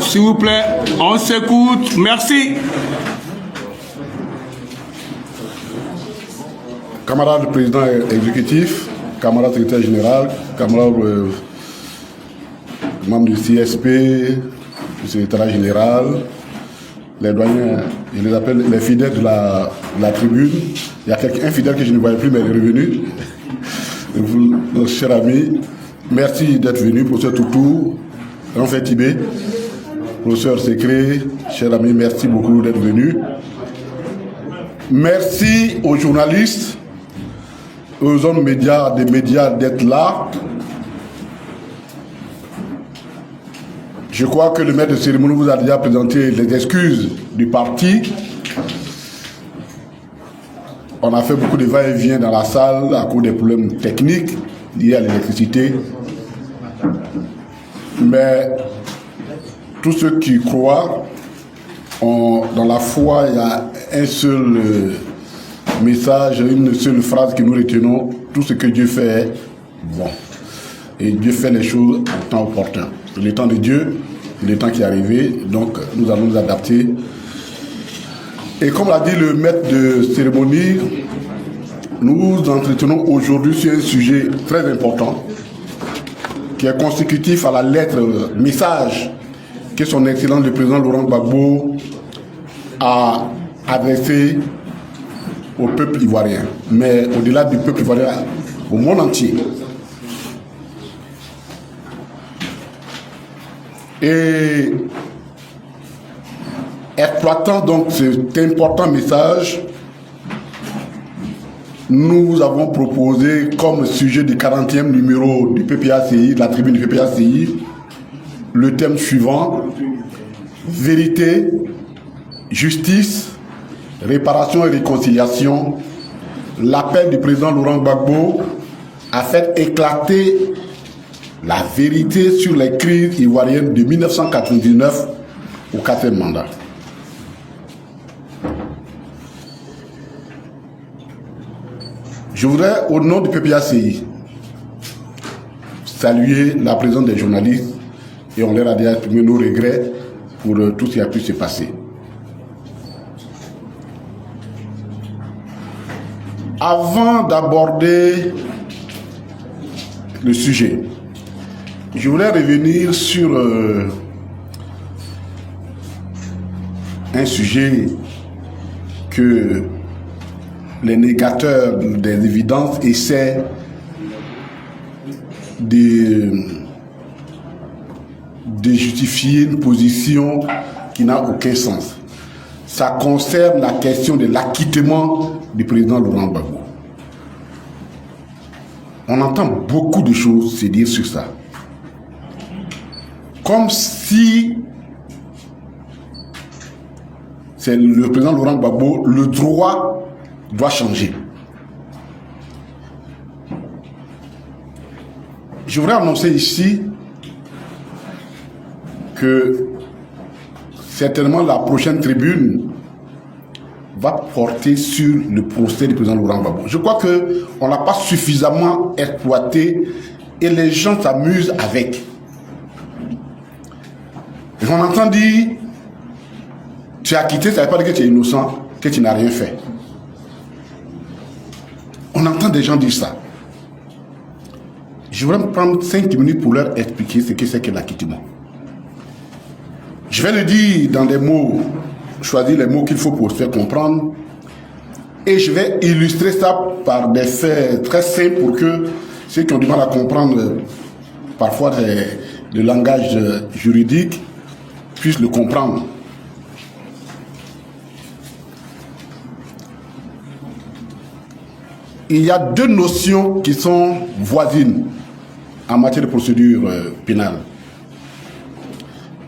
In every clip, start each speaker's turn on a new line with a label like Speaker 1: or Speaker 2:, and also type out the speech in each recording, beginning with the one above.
Speaker 1: S'il vous plaît, on s'écoute. Merci.
Speaker 2: Camarade président exécutif, camarade secrétaire général, camarade membre du CSP, du secrétariat général, les doyens, je les appelle les fidèles de la tribune. Il y a un fidèle que je ne voyais plus, mais il est revenu. Nos chers amis, merci d'être venu, professeur Toutou, Renfait Tibé, professeur Secret, chers amis, merci beaucoup d'être venu. Merci aux journalistes, aux hommes médias, des médias d'être là. Je crois que le maître de cérémonie vous a déjà présenté les excuses du parti. On a fait beaucoup de va-et-vient dans la salle à cause des problèmes techniques liés à l'électricité. Mais tous ceux qui croient dans la foi, il y a un seul message, une seule phrase que nous retenons: tout ce que Dieu fait est bon. Et Dieu fait les choses en temps opportun. Le temps de Dieu, le temps qui est arrivé, donc nous allons nous adapter. Et comme l'a dit le maître de cérémonie, nous entretenons aujourd'hui sur un sujet très important qui est consécutif à la lettre message que son Excellence le président Laurent Gbagbo a adressé au peuple ivoirien, mais au-delà du peuple ivoirien, au monde entier. Et exploitant donc cet important message, nous avons proposé comme sujet du 40e numéro du PPACI, de la tribune du PPACI, le thème suivant: vérité, justice, réparation et réconciliation. L'appel du président Laurent Gbagbo a fait éclater la vérité sur les crises ivoiriennes de 1999 au 4e mandat. Je voudrais, au nom du PPACI, saluer la présence des journalistes et on leur a déjà exprimé nos regrets pour tout ce qui a pu se passer. Avant d'aborder le sujet, je voulais revenir sur un sujet que les négateurs des évidences essaient de justifier une position qui n'a aucun sens. Ça concerne la question de l'acquittement du président Laurent Gbagbo. On entend beaucoup de choses se dire sur ça. Comme si c'est le président Laurent Gbagbo, le droit doit changer. Je voudrais annoncer ici que certainement la prochaine tribune va porter sur le procès du président Laurent Gbagbo. Je crois qu'on ne l'a pas suffisamment exploité et les gens s'amusent avec. Et on entend dire: tu es acquitté, ça ne veut pas dire que tu es innocent, que tu n'as rien fait. On entend des gens dire ça. Je voudrais me prendre 5 minutes pour leur expliquer ce que c'est que l'acquittement. Je vais le dire dans des mots, choisir les mots qu'il faut pour se faire comprendre. Et je vais illustrer ça par des faits très simples pour que ceux qui ont du mal à comprendre parfois le langage juridique puissent le comprendre. Il y a deux notions qui sont voisines en matière de procédure pénale: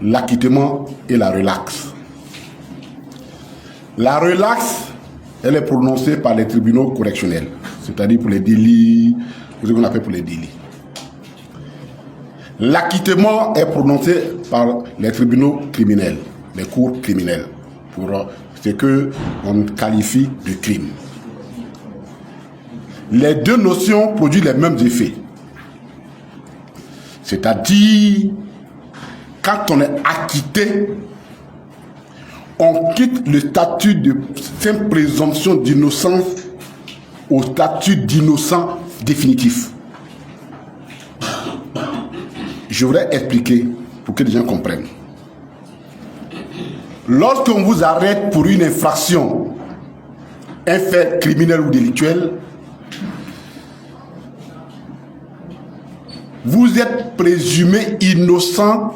Speaker 2: l'acquittement et la relaxe. La relaxe, elle est prononcée par les tribunaux correctionnels, c'est-à-dire pour les délits, pour ce qu'on appelle pour les délits. L'acquittement est prononcé par les tribunaux criminels, les cours criminels, pour ce qu'on qualifie de crime. Les deux notions produisent les mêmes effets. C'est-à-dire quand on est acquitté, on quitte le statut de simple présomption d'innocence au statut d'innocent définitif. Je voudrais expliquer pour que les gens comprennent. Lorsqu'on vous arrête pour une infraction, un fait criminel ou délictuel, vous êtes présumé innocent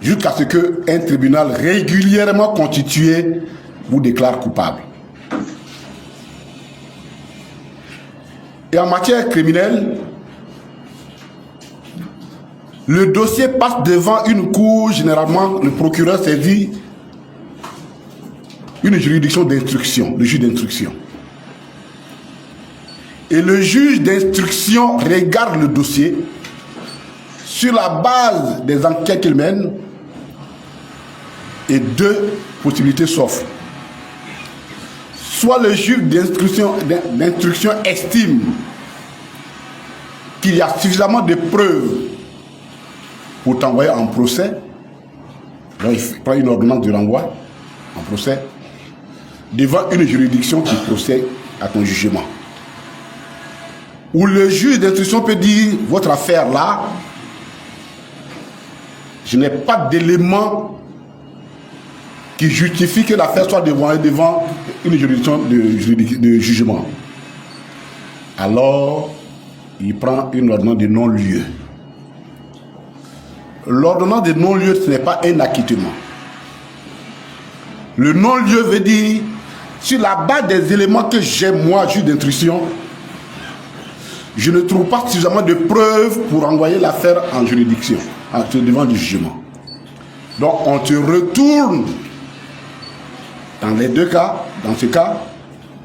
Speaker 2: jusqu'à ce qu'un tribunal régulièrement constitué vous déclare coupable. Et en matière criminelle, le dossier passe devant une cour, généralement le procureur saisit une juridiction d'instruction, le juge d'instruction. Et le juge d'instruction regarde le dossier sur la base des enquêtes qu'il mène et deux possibilités s'offrent. Soit le juge d'instruction estime qu'il y a suffisamment de preuves pour t'envoyer en procès, donc il prend une ordonnance de renvoi en procès devant une juridiction qui procède à ton jugement. Ou le juge d'instruction peut dire, votre affaire là, je n'ai pas d'éléments qui justifient que l'affaire soit devant une juridiction de jugement. Alors, il prend une ordonnance de non-lieu. L'ordonnance de non-lieu, ce n'est pas un acquittement. Le non-lieu veut dire, sur la base des éléments que j'ai, moi, juge d'instruction, je ne trouve pas suffisamment de preuves pour envoyer l'affaire en juridiction, devant le jugement. Donc, on te retourne. Dans les deux cas, dans ce cas,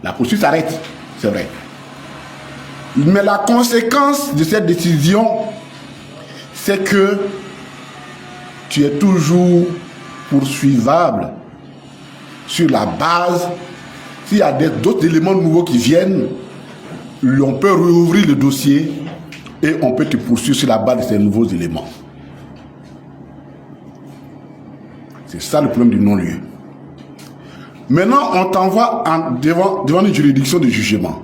Speaker 2: la poursuite s'arrête, c'est vrai. Mais la conséquence de cette décision, c'est que tu es toujours poursuivable sur la base. S'il y a d'autres éléments nouveaux qui viennent, on peut rouvrir le dossier et on peut te poursuivre sur la base de ces nouveaux éléments. C'est ça le problème du non-lieu. Maintenant, on t'envoie devant une juridiction de jugement.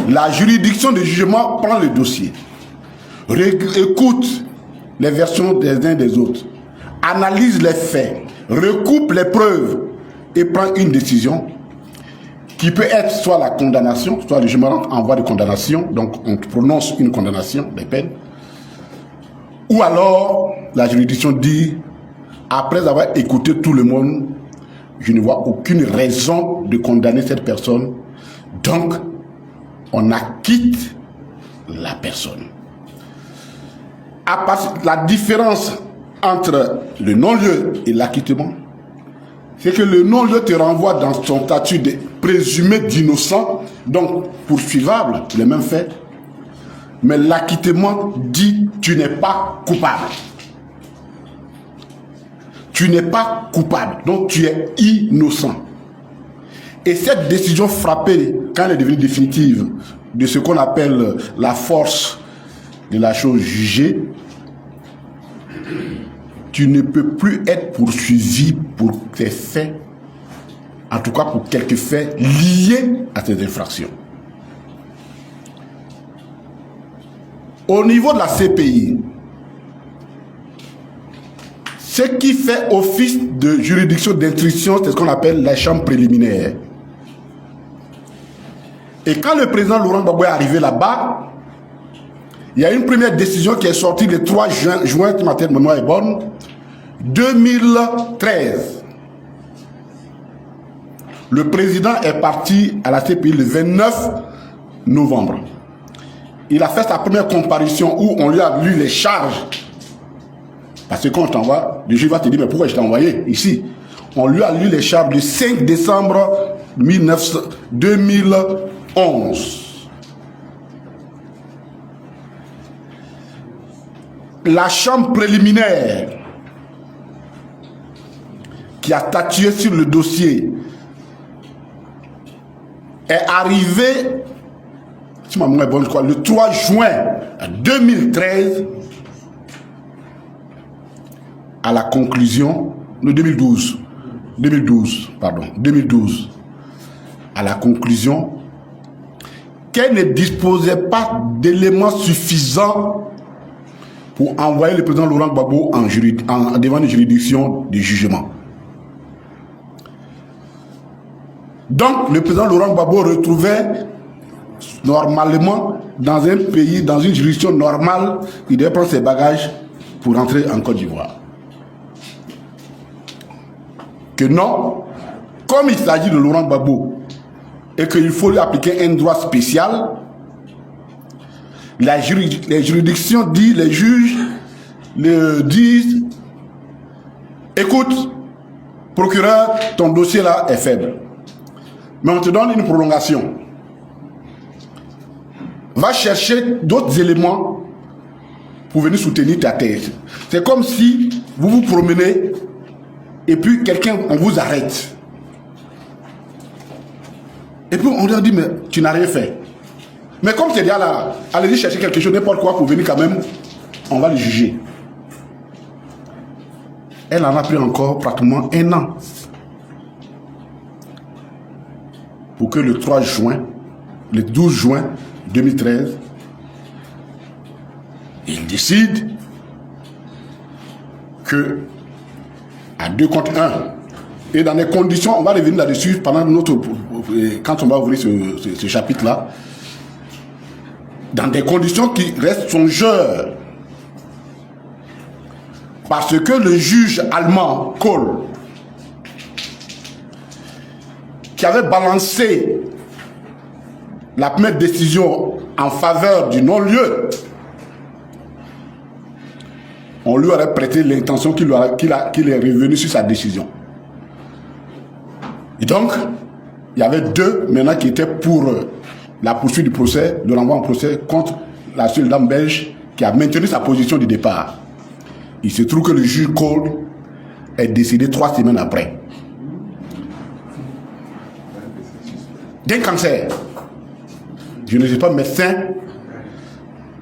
Speaker 2: La juridiction de jugement prend le dossier, écoute les versions des uns des autres, analyse les faits, recoupe les preuves et prend une décision qui peut être soit la condamnation, soit le jugement en voie de condamnation, donc on prononce une condamnation des peines, ou alors la juridiction dit, après avoir écouté tout le monde, je ne vois aucune raison de condamner cette personne, donc on acquitte la personne. La différence entre le non-lieu et l'acquittement, c'est que le non-lieu te renvoie dans son statut de présumé d'innocent, donc poursuivable, les mêmes faits, mais l'acquittement dit tu n'es pas coupable. Tu n'es pas coupable, donc tu es innocent. Et cette décision frappée, quand elle est devenue définitive, de ce qu'on appelle la force de la chose jugée, tu ne peux plus être poursuivi pour tes faits, en tout cas pour quelques faits liés à ces infractions. Au niveau de la CPI, ce qui fait office de juridiction d'instruction, c'est ce qu'on appelle la chambre préliminaire. Et quand le président Laurent Gbagbo est arrivé là-bas, il y a une première décision qui est sortie le 3 juin, si ma tête mémoire est bonne, 2013. Le président est parti à la CPI le 29 novembre. Il a fait sa première comparution où on lui a lu les charges. Parce que quand on t'envoie, le juge va te dire, mais pourquoi je t'ai envoyé ici? On lui a lu les charges du 5 décembre 2011. La chambre préliminaire qui a statué sur le dossier est arrivée, si ma mémoire est bonne, je crois, le 3 juin 2013 à la conclusion, de 2012, à la conclusion qu'elle ne disposait pas d'éléments suffisants pour envoyer le président Laurent Gbagbo devant une juridiction de jugement. Donc, le président Laurent Gbagbo retrouvait normalement dans un pays, dans une juridiction normale, il devait prendre ses bagages pour rentrer en Côte d'Ivoire. Que non, comme il s'agit de Laurent Gbagbo et qu'il faut lui appliquer un droit spécial, les juridictions disent, les juges le disent, écoute, procureur, ton dossier là est faible. Mais on te donne une prolongation. Va chercher d'autres éléments pour venir soutenir ta thèse. C'est comme si vous vous promenez et puis quelqu'un, on vous arrête. Et puis on leur dit, mais tu n'as rien fait. Mais comme c'est déjà là, allez-y chercher quelque chose, n'importe quoi pour venir quand même, on va le juger. Elle en a pris encore pratiquement 1 an. Pour que le 3 juin, le 12 juin 2013, il décide que à 2 contre 1, et dans les conditions, on va revenir là-dessus pendant quand on va ouvrir ce chapitre-là, dans des conditions qui restent songeurs. Parce que le juge allemand, Kohl, qui avait balancé la première décision en faveur du non-lieu, on lui aurait prêté l'intention qu'il est revenu sur sa décision. Et donc, il y avait 2 maintenant qui étaient pour la poursuite du procès, le renvoi en procès contre la seule dame belge qui a maintenu sa position du départ. Il se trouve que le juge Kohl est décédé 3 semaines après d'un cancer. Je ne suis pas médecin,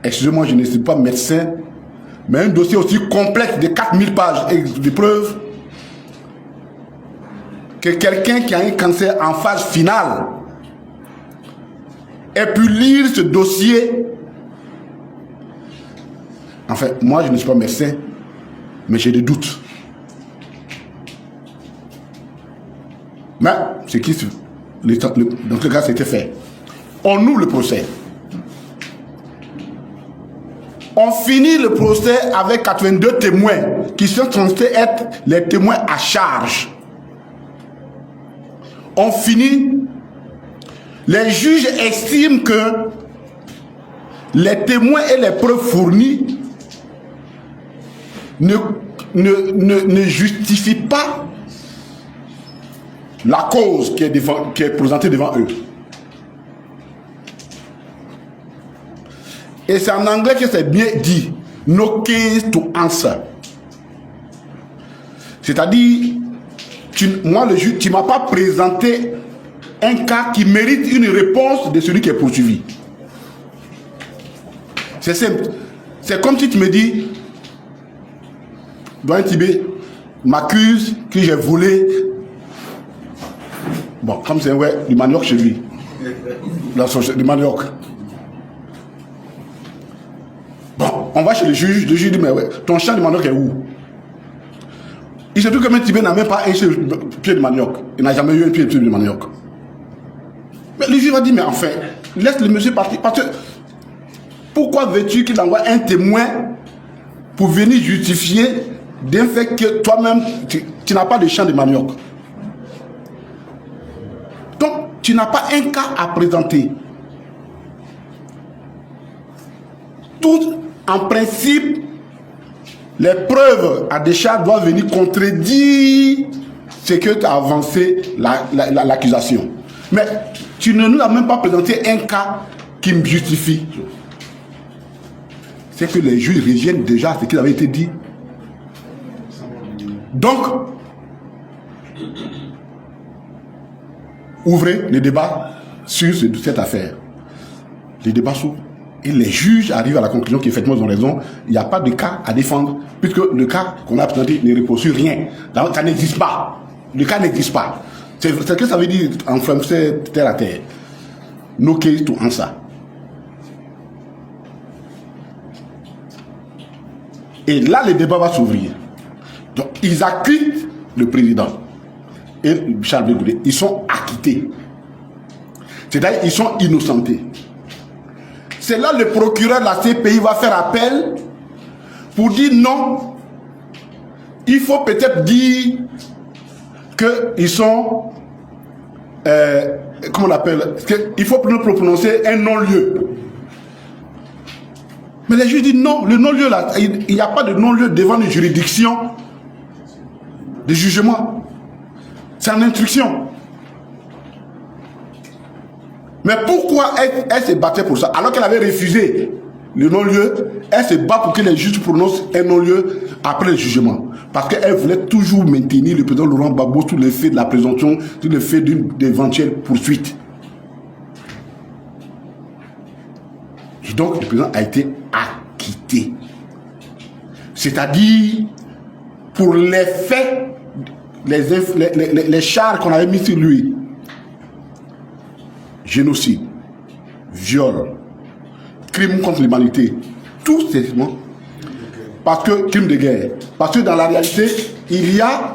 Speaker 2: excusez-moi, je ne suis pas médecin, mais un dossier aussi complexe de 4000 pages de preuves, que quelqu'un qui a un cancer en phase finale ait pu lire ce dossier. En fait, moi je ne suis pas médecin, mais j'ai des doutes. Mais ce qui se... dans ce cas, c'était fait. On ouvre le procès. On finit le procès avec 82 témoins qui sont censés être les témoins à charge. On finit. Les juges estiment que les témoins et les preuves fournies ne justifient pas la cause qui est présentée devant eux. Et c'est en anglais que c'est bien dit. No case to answer. C'est-à-dire, moi le juge, tu ne m'as pas présenté un cas qui mérite une réponse de celui qui est poursuivi. C'est simple. C'est comme si tu me dis, Doyen Tibé m'accuse que j'ai volé, bon, comme c'est du manioc chez lui, du manioc. Bon, on va chez le juge dit, mais ouais, ton champ de manioc est où? Il se trouve que M. Tibé n'a même pas un seul pied de manioc. Il n'a jamais eu un pied de manioc. Mais le juge va dire, mais enfin, laisse le monsieur partir. Parce que, pourquoi veux-tu qu'il envoie un témoin pour venir justifier d'un fait que toi-même, tu n'as pas de champ de manioc? Donc, tu n'as pas un cas à présenter. Tout, en principe, les preuves à décharge doivent venir contredire ce que tu as avancé l'accusation. Mais tu ne nous as même pas présenté un cas qui me justifie. C'est que les juges reviennent déjà à ce qui avait été dit. Donc, ouvrez le débat sur cette affaire. Les débats s'ouvrent. Et les juges arrivent à la conclusion qu'effectivement ils ont raison, il n'y a pas de cas à défendre, puisque le cas qu'on a présenté ne repose sur rien. Donc, ça n'existe pas. Le cas n'existe pas. C'est ce que ça veut dire en français terre à terre. No case to answer. Et là, le débat va s'ouvrir. Donc, ils acquittent le président et Charles Blé Goudé. Ils sont acquittés. C'est-à-dire ils sont innocentés. C'est là le procureur de la CPI va faire appel pour dire non. Il faut peut-être dire qu'ils sont... comment on appelle? Il faut prononcer un non-lieu. Mais les juges disent non, le non-lieu là, il n'y a pas de non-lieu devant une juridiction de jugement. C'est en instruction. Mais pourquoi elle se battait pour ça? Alors qu'elle avait refusé le non-lieu, elle se bat pour que les juges prononcent un non-lieu après le jugement. Parce qu'elle voulait toujours maintenir le président Laurent Gbagbo sous l'effet de la présomption, sous l'effet d'une éventuelle poursuite. Et donc, le président a été acquitté. C'est-à-dire, pour les faits, les charges qu'on avait mis sur lui, génocide, viol, crime contre l'humanité, tout ces mots, parce que crime de guerre, parce que dans la réalité, il y a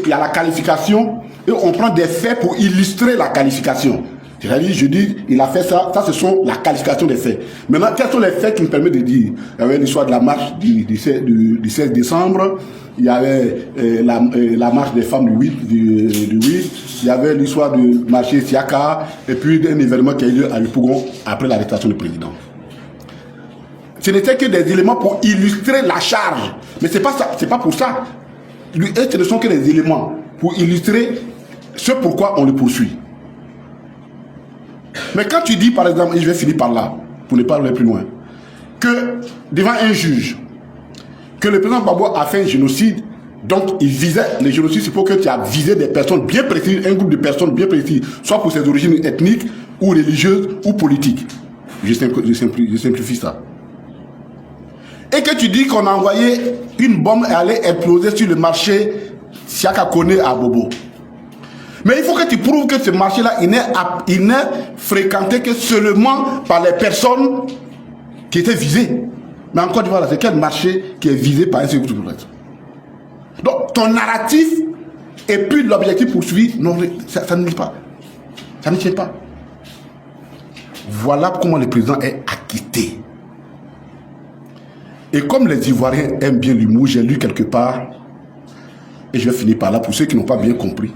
Speaker 2: la qualification et on prend des faits pour illustrer la qualification. C'est-à-dire, je dis, il a fait ça, ça ce sont la qualification des faits. Maintenant, quels sont les faits qui me permettent de dire? Il y avait l'histoire de la marche du 16 décembre, il y avait la marche des femmes du 8, il y avait l'histoire du marché Siaka, et puis un événement qui a eu lieu à Yopougon après l'arrestation du président. Ce n'était que des éléments pour illustrer la charge. Mais c'est pas ça, c'est pas pour ça. Ce ne sont que des éléments pour illustrer ce pourquoi on le poursuit. Mais quand tu dis, par exemple, et je vais finir par là, pour ne pas aller plus loin, que devant un juge, que le président Gbagbo a fait un génocide, donc il visait, les génocides, c'est pour que tu as visé des personnes bien précises, un groupe de personnes bien précises, soit pour ses origines ethniques, ou religieuses, ou politiques. Je simplifie ça. Et que tu dis qu'on a envoyé une bombe et allait exploser sur le marché Siaka Kone à Bobo. Mais il faut que tu prouves que ce marché-là, il n'est fréquenté que seulement par les personnes qui étaient visées. Mais encore une fois, c'est quel marché qui est visé par un seul groupe de personnes? Donc, ton narratif et puis l'objectif poursuivi, non, ça ne tient pas. Ça ne tient pas. Voilà comment le président est acquitté. Et comme les Ivoiriens aiment bien l'humour, j'ai lu quelque part, et je vais finir par là pour ceux qui n'ont pas bien compris.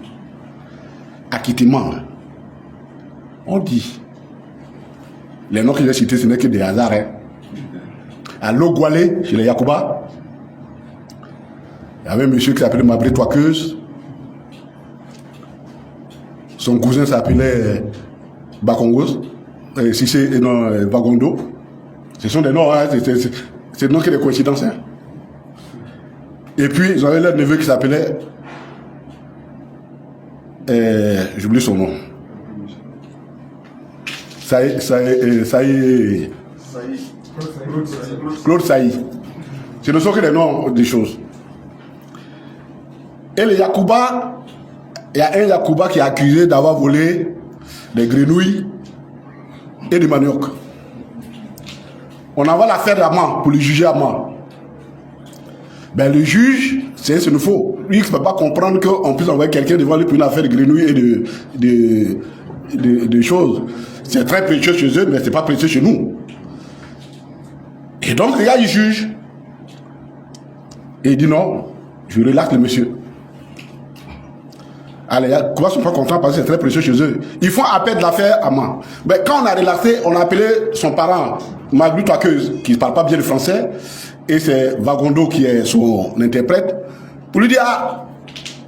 Speaker 2: Acquittement, on dit, les noms que j'ai cités, ce n'est que des hasards. Hein. À Logwale, chez les Yacouba, il y avait un monsieur qui s'appelait Mabré Toakeuse. Son cousin s'appelait Bakongos, Bagondo. Ce sont des noms, hein, c'est des noms qui sont des coïncidences. Hein. Et puis, ils avaient leur neveu qui s'appelait... j'oublie son nom. Claude Saï. Ce ne sont que les noms des choses. Et les Yacouba, il y a un Yacouba qui est accusé d'avoir volé des grenouilles et du manioc. On envoie l'affaire à mort pour le juger à mort. Ben le juge, c'est ce qu'il faut. Lui, il ne peut pas comprendre qu'on puisse envoyer quelqu'un devant lui pour une affaire de grenouilles et de choses. C'est très précieux chez eux, mais ce n'est pas précieux chez nous. Et donc, le gars, il juge. Et il dit non, je relaxe le monsieur. Allez, les gars, ne sont pas contents parce que c'est très précieux chez eux. Ils font appel de l'affaire à moi. Mais quand on a relaxé, on a appelé son parent, Magbou Toakeuse, qui ne parle pas bien le français, et c'est Vagondo qui est son interprète, pour lui dire, ah,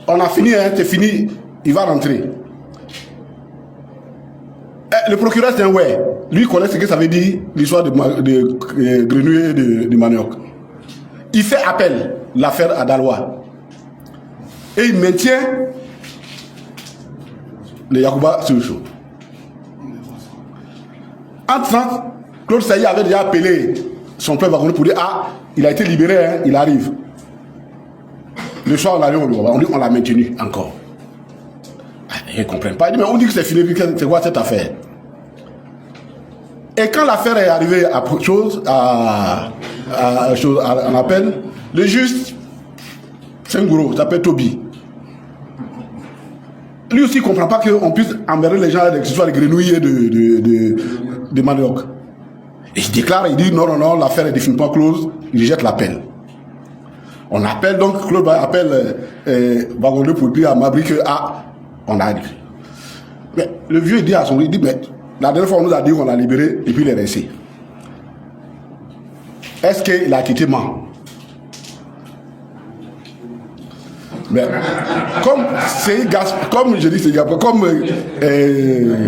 Speaker 2: on a fini, hein, c'est fini, il va rentrer. Le procureur, c'est un ouais. Lui, il connaît ce que ça veut dire, l'histoire de grenouilles et de manioc. Il fait appel, l'affaire à Daloa. Et il maintient les Yacouba sur le show. Entre Claude Sailly avait déjà appelé son père Wagonde pour dire ah, il a été libéré, hein, il arrive. Le soir, on l'a maintenu encore. Ils ne comprennent pas. Mais on dit que c'est fini, c'est quoi cette affaire? Et quand l'affaire est arrivée à un appel, le juge, c'est un gourou, s'appelle Toby. Lui aussi, il ne comprend pas qu'on puisse emmerder les gens avec que ce soit des grenouilles de manioc. Et il déclare, il dit non, l'affaire est définitivement close, il jette l'appel. On appelle donc, Claude appelle Wagonde pour dire à Mabry que on a dit. Mais le vieux dit à son il dit, mais la dernière fois on nous a dit qu'on l'a libéré et puis il est resté. Est-ce qu'il a quitté Man? Mais comme je dis, c'est comme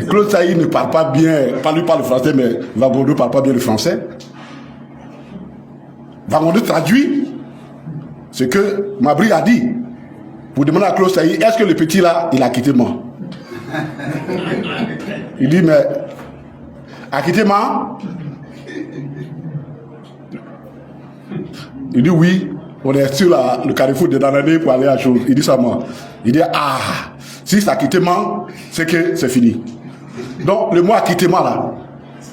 Speaker 2: Claude Sailly ne parle pas bien, lui parle le français, mais Wagonde ne parle pas bien le français. Wagonde traduit ce que Mabry a dit pour demander à Claude Sailly, est-ce que le petit là, il a quitté Man? Il dit, mais a quitté Man? Il dit oui. On est sur le carrefour de Danané pour aller à chose. Il dit ça moi. Il dit si ça acquittement, c'est que c'est fini. Donc le mot acquittement là,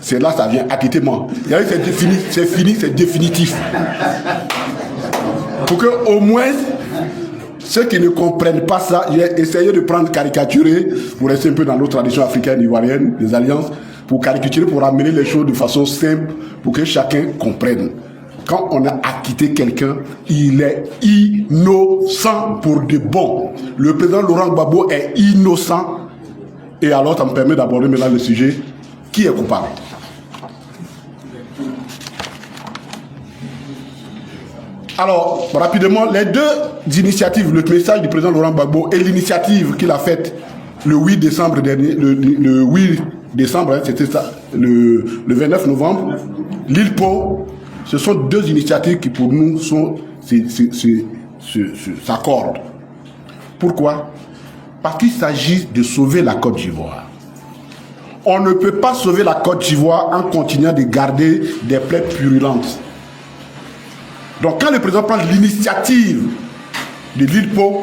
Speaker 2: c'est là ça vient, acquittement. C'est fini, c'est définitif. Pour que au moins ceux qui ne comprennent pas ça, ils aient essayé de prendre caricaturer pour rester un peu dans nos traditions africaines, ivoiriennes, des alliances, pour caricaturer, pour amener les choses de façon simple, pour que chacun comprenne. Quand on a acquitté quelqu'un, il est innocent pour de bon. Le président Laurent Gbagbo est innocent. Et alors, ça me permet d'aborder maintenant le sujet. Qui est coupable? Alors, rapidement, les deux initiatives, le message du président Laurent Gbagbo et l'initiative qu'il a faite le 8 décembre dernier, le 8 décembre, c'était ça, le 29 novembre, l'île Pau, ce sont deux initiatives qui pour nous s'accordent. Pourquoi? Parce qu'il s'agit de sauver la Côte d'Ivoire. On ne peut pas sauver la Côte d'Ivoire en continuant de garder des plaies purulentes. Donc quand le président prend l'initiative de l'île Pau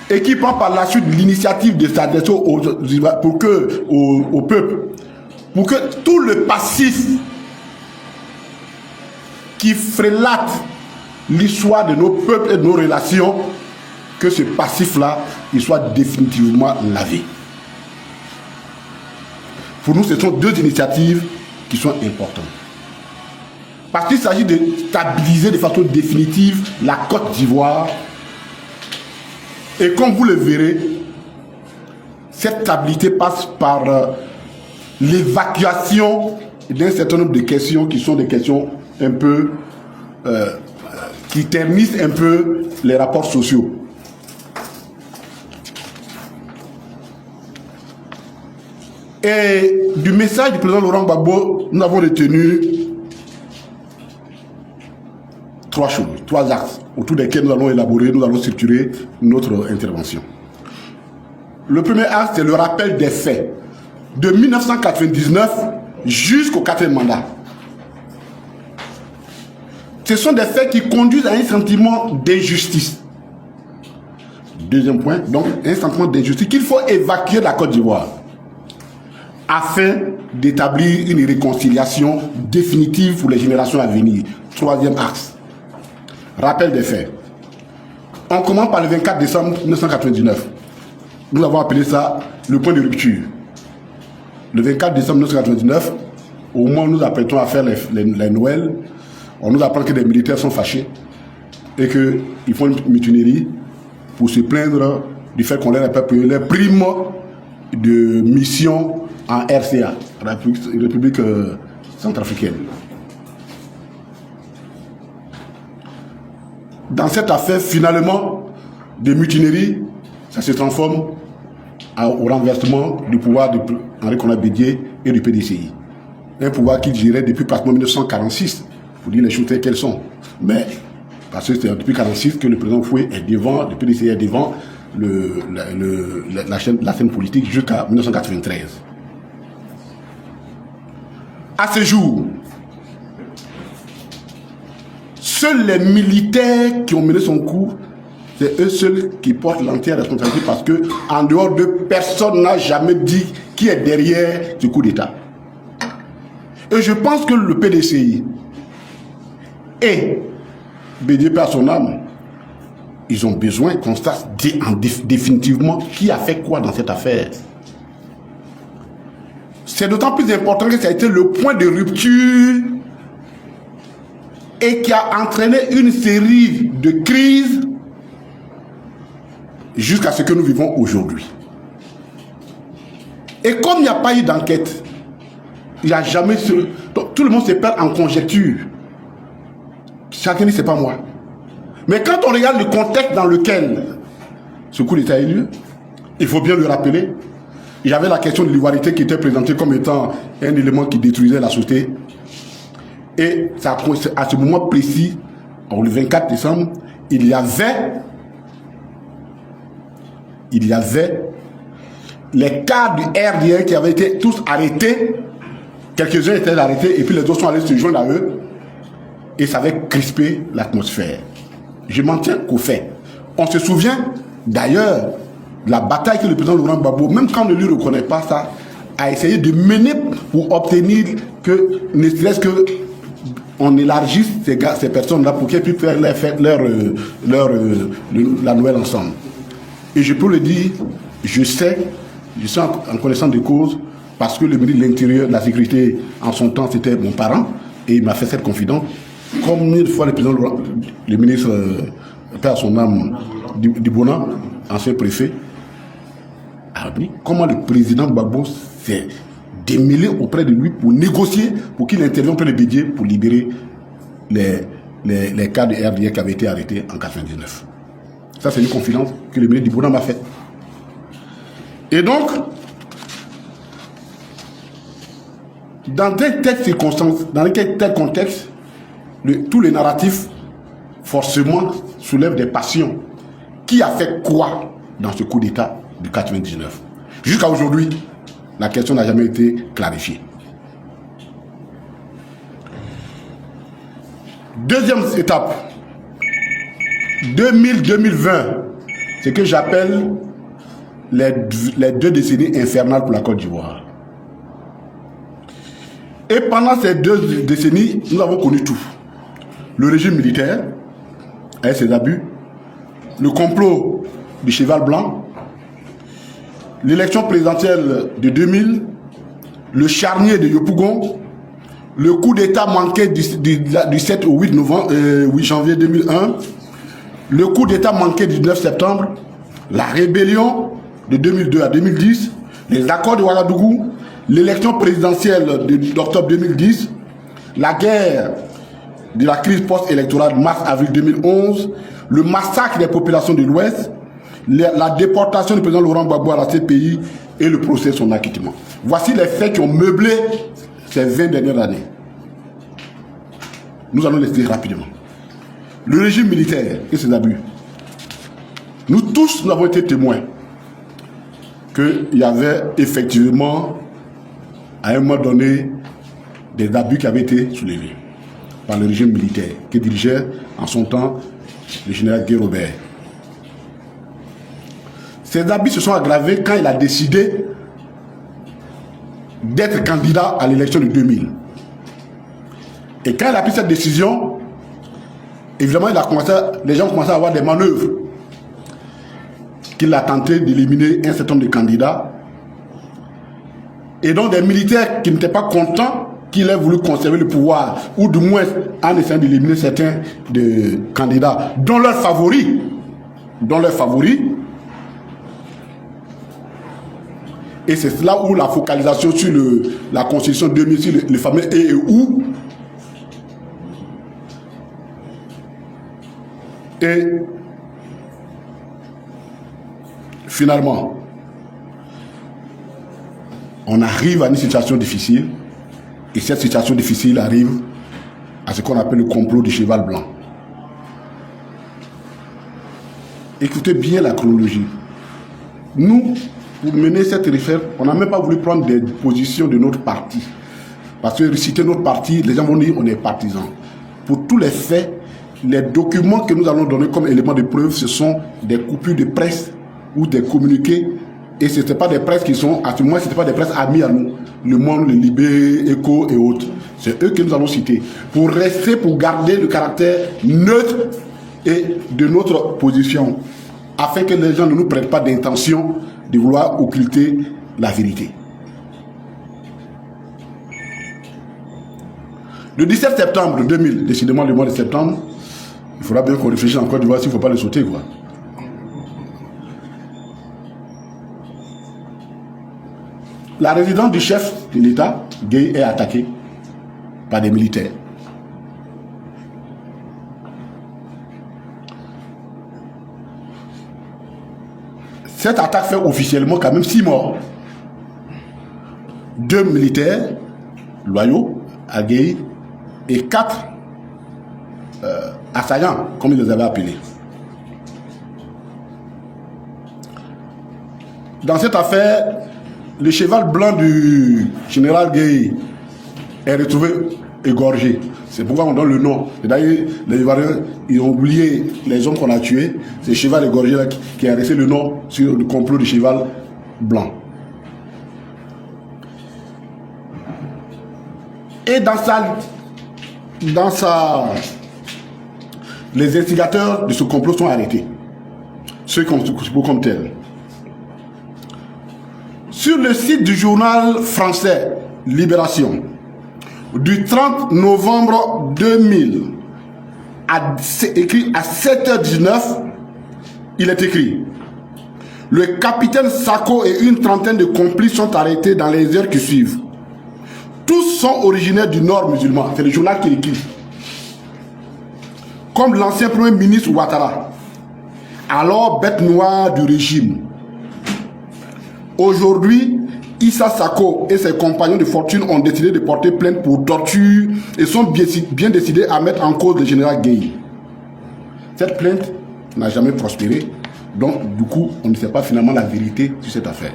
Speaker 2: et qui prend par la suite l'initiative de s'adresser au peuple, pour que tout le passif qui frélate l'histoire de nos peuples et de nos relations, que ce passif-là, il soit définitivement lavé. Pour nous, ce sont deux initiatives qui sont importantes. Parce qu'il s'agit de stabiliser de façon définitive la Côte d'Ivoire. Et comme vous le verrez, cette stabilité passe par l'évacuation d'un certain nombre de questions qui sont des questions un peu qui ternissent un peu les rapports sociaux. Et du message du président Laurent Gbagbo, nous avons retenu trois choses, trois axes autour desquels nous allons élaborer, nous allons structurer notre intervention. Le premier axe, c'est le rappel des faits de 1999 jusqu'au 4e mandat. Ce sont des faits qui conduisent à un sentiment d'injustice. Deuxième point, donc un sentiment d'injustice qu'il faut évacuer de la Côte d'Ivoire afin d'établir une réconciliation définitive pour les générations à venir. Troisième axe, rappel des faits. On commence par le 24 décembre 1999. Nous avons appelé ça le point de rupture. Le 24 décembre 1999, au moment où nous apprêtons à faire les Noëls, on nous apprend que des militaires sont fâchés et qu'ils font une mutinerie pour se plaindre du fait qu'on leur a pas payé les primes de mission en RCA, République centrafricaine. Dans cette affaire, finalement, de mutinerie, ça se transforme au renversement du pouvoir d'Henri Konan Bédié et du PDCI. Un pouvoir qui gérait depuis pratiquement 1946, pour dire les choses telles qu'elles sont. Mais, parce que c'est depuis 1946 que le président Foué est devant, le PDCI est devant la scène politique jusqu'à 1993. À ce jour, seuls les militaires qui ont mené son coup, c'est eux seuls qui portent l'entière responsabilité parce que, en dehors d'eux, personne n'a jamais dit qui est derrière ce coup d'État. Et je pense que le PDCI et BDP à son âme, ils ont besoin qu'on sache définitivement qui a fait quoi dans cette affaire. C'est d'autant plus important que ça a été le point de rupture et qui a entraîné une série de crises jusqu'à ce que nous vivons aujourd'hui. Et comme il n'y a pas eu d'enquête, il n'y a jamais... Donc, tout le monde se perd en conjecture. Chacun dit, c'est pas moi. Mais quand on regarde le contexte dans lequel ce coup d'État a eu lieu, il faut bien le rappeler, il y avait la question de l'ivoirité qui était présentée comme étant un élément qui détruisait la société. Et ça, à ce moment précis, le 24 décembre, il y avait les cadres du RDR qui avaient été tous arrêtés. Quelques-uns étaient arrêtés et puis les autres sont allés se joindre à eux. Et ça avait crispé l'atmosphère. Je m'en tiens qu'au fait. On se souvient d'ailleurs de la bataille que le président Laurent Gbagbo, même quand on ne lui reconnaît pas ça, a essayé de mener pour obtenir que, ne serait-ce que on élargisse ces personnes-là pour qu'elles puissent faire la Noël ensemble. Et je peux le dire, je suis en connaissance de cause, parce que le ministre de l'Intérieur, de la Sécurité, en son temps, c'était mon parent, et il m'a fait cette confidence. Combien de fois le ministre, père à son âme, Dibona, ancien préfet, a dit comment le président Gbagbo s'est démêlé auprès de lui pour négocier, pour qu'il intervienne auprès de Bédié pour libérer les cas de RDR qui avaient été arrêtés en 1999. Ça, c'est une confidence que le ministre Dibona m'a faite. Et donc, dans telles circonstances, dans tel contexte, tous les narratifs, forcément, soulèvent des passions. Qui a fait quoi dans ce coup d'État de 1999? Jusqu'à aujourd'hui, la question n'a jamais été clarifiée. Deuxième étape, 2000-2020, ce que j'appelle les 2 décennies infernales pour la Côte d'Ivoire. Et pendant ces 2 décennies, nous avons connu tout. Le régime militaire, avec ses abus, le complot du cheval blanc, l'élection présidentielle de 2000, le charnier de Yopougon, le coup d'État manqué du 7 au 8 janvier 2001, le coup d'État manqué du 9 septembre, la rébellion de 2002 à 2010, les accords de Ouagadougou, l'élection présidentielle d'octobre 2010, la guerre de la crise post-électorale mars-avril 2011, le massacre des populations de l'Ouest, la déportation du président Laurent Gbagbo à la CPI et le procès de son acquittement. Voici les faits qui ont meublé ces 20 dernières années. Nous allons les dire rapidement. Le régime militaire et ses abus. Nous tous, nous avons été témoins qu'il y avait effectivement, à un moment donné, des abus qui avaient été soulevés par le régime militaire, que dirigeait en son temps le général Guy Robert. Ces abus se sont aggravés quand il a décidé d'être candidat à l'élection de 2000. Et quand il a pris cette décision, évidemment, les gens ont commencé à avoir des manœuvres. Qu'il a tenté d'éliminer un certain nombre de candidats. Et donc des militaires qui n'étaient pas contents qu'il ait voulu conserver le pouvoir, ou du moins en essayant d'éliminer certains de candidats, dont leurs favoris. Et c'est là où la focalisation sur la constitution 2006, le fameux « et » et « ou ». Et finalement, on arrive à une situation difficile, et cette situation difficile arrive à ce qu'on appelle le complot du cheval blanc. Écoutez bien la chronologie. Nous, pour mener cette réforme, on n'a même pas voulu prendre des positions de notre parti. Parce que citer notre parti, les gens vont dire on est partisans. Pour tous les faits, les documents que nous allons donner comme éléments de preuve, ce sont des coupures de presse ou des communiqués. Et ce n'étaient pas des presses qui sont, à ce moment, ce n'étaient pas des presses amis à nous. Le Monde, le Libé, Echo et autres. C'est eux que nous allons citer. Pour rester, pour garder le caractère neutre et de notre position. Afin que les gens ne nous prêtent pas d'intention de vouloir occulter la vérité. Le 17 septembre 2000, décidément le mois de septembre, il faudra bien qu'on réfléchisse encore du voir s'il ne faut pas le sauter, quoi. La résidence du chef de l'État, Gueye, est attaquée par des militaires. Cette attaque fait officiellement quand même 6 morts. 2 militaires loyaux à Gueye et 4 assaillants, comme ils les avaient appelés. Dans cette affaire, le cheval blanc du général Gueye est retrouvé égorgé. C'est pourquoi on donne le nom. D'ailleurs, les Ivoiriens, ils ont oublié les hommes qu'on a tués. C'est le cheval égorgé là, qui a resté le nom sur le complot du cheval blanc. Et les instigateurs de ce complot sont arrêtés. Ceux qu'on suppose comme tels. Sur le site du journal français Libération, du 30 novembre 2000, écrit à 7h19, il est écrit: le capitaine Sako et une trentaine de complices sont arrêtés dans les heures qui suivent. Tous sont originaires du Nord musulman. C'est le journal qui écrit. Comme l'ancien premier ministre Ouattara, alors bête noire du régime. Aujourd'hui, Issa Sako et ses compagnons de fortune ont décidé de porter plainte pour torture et sont bien décidés à mettre en cause le général Gueye. Cette plainte n'a jamais prospéré, donc du coup, on ne sait pas finalement la vérité sur cette affaire.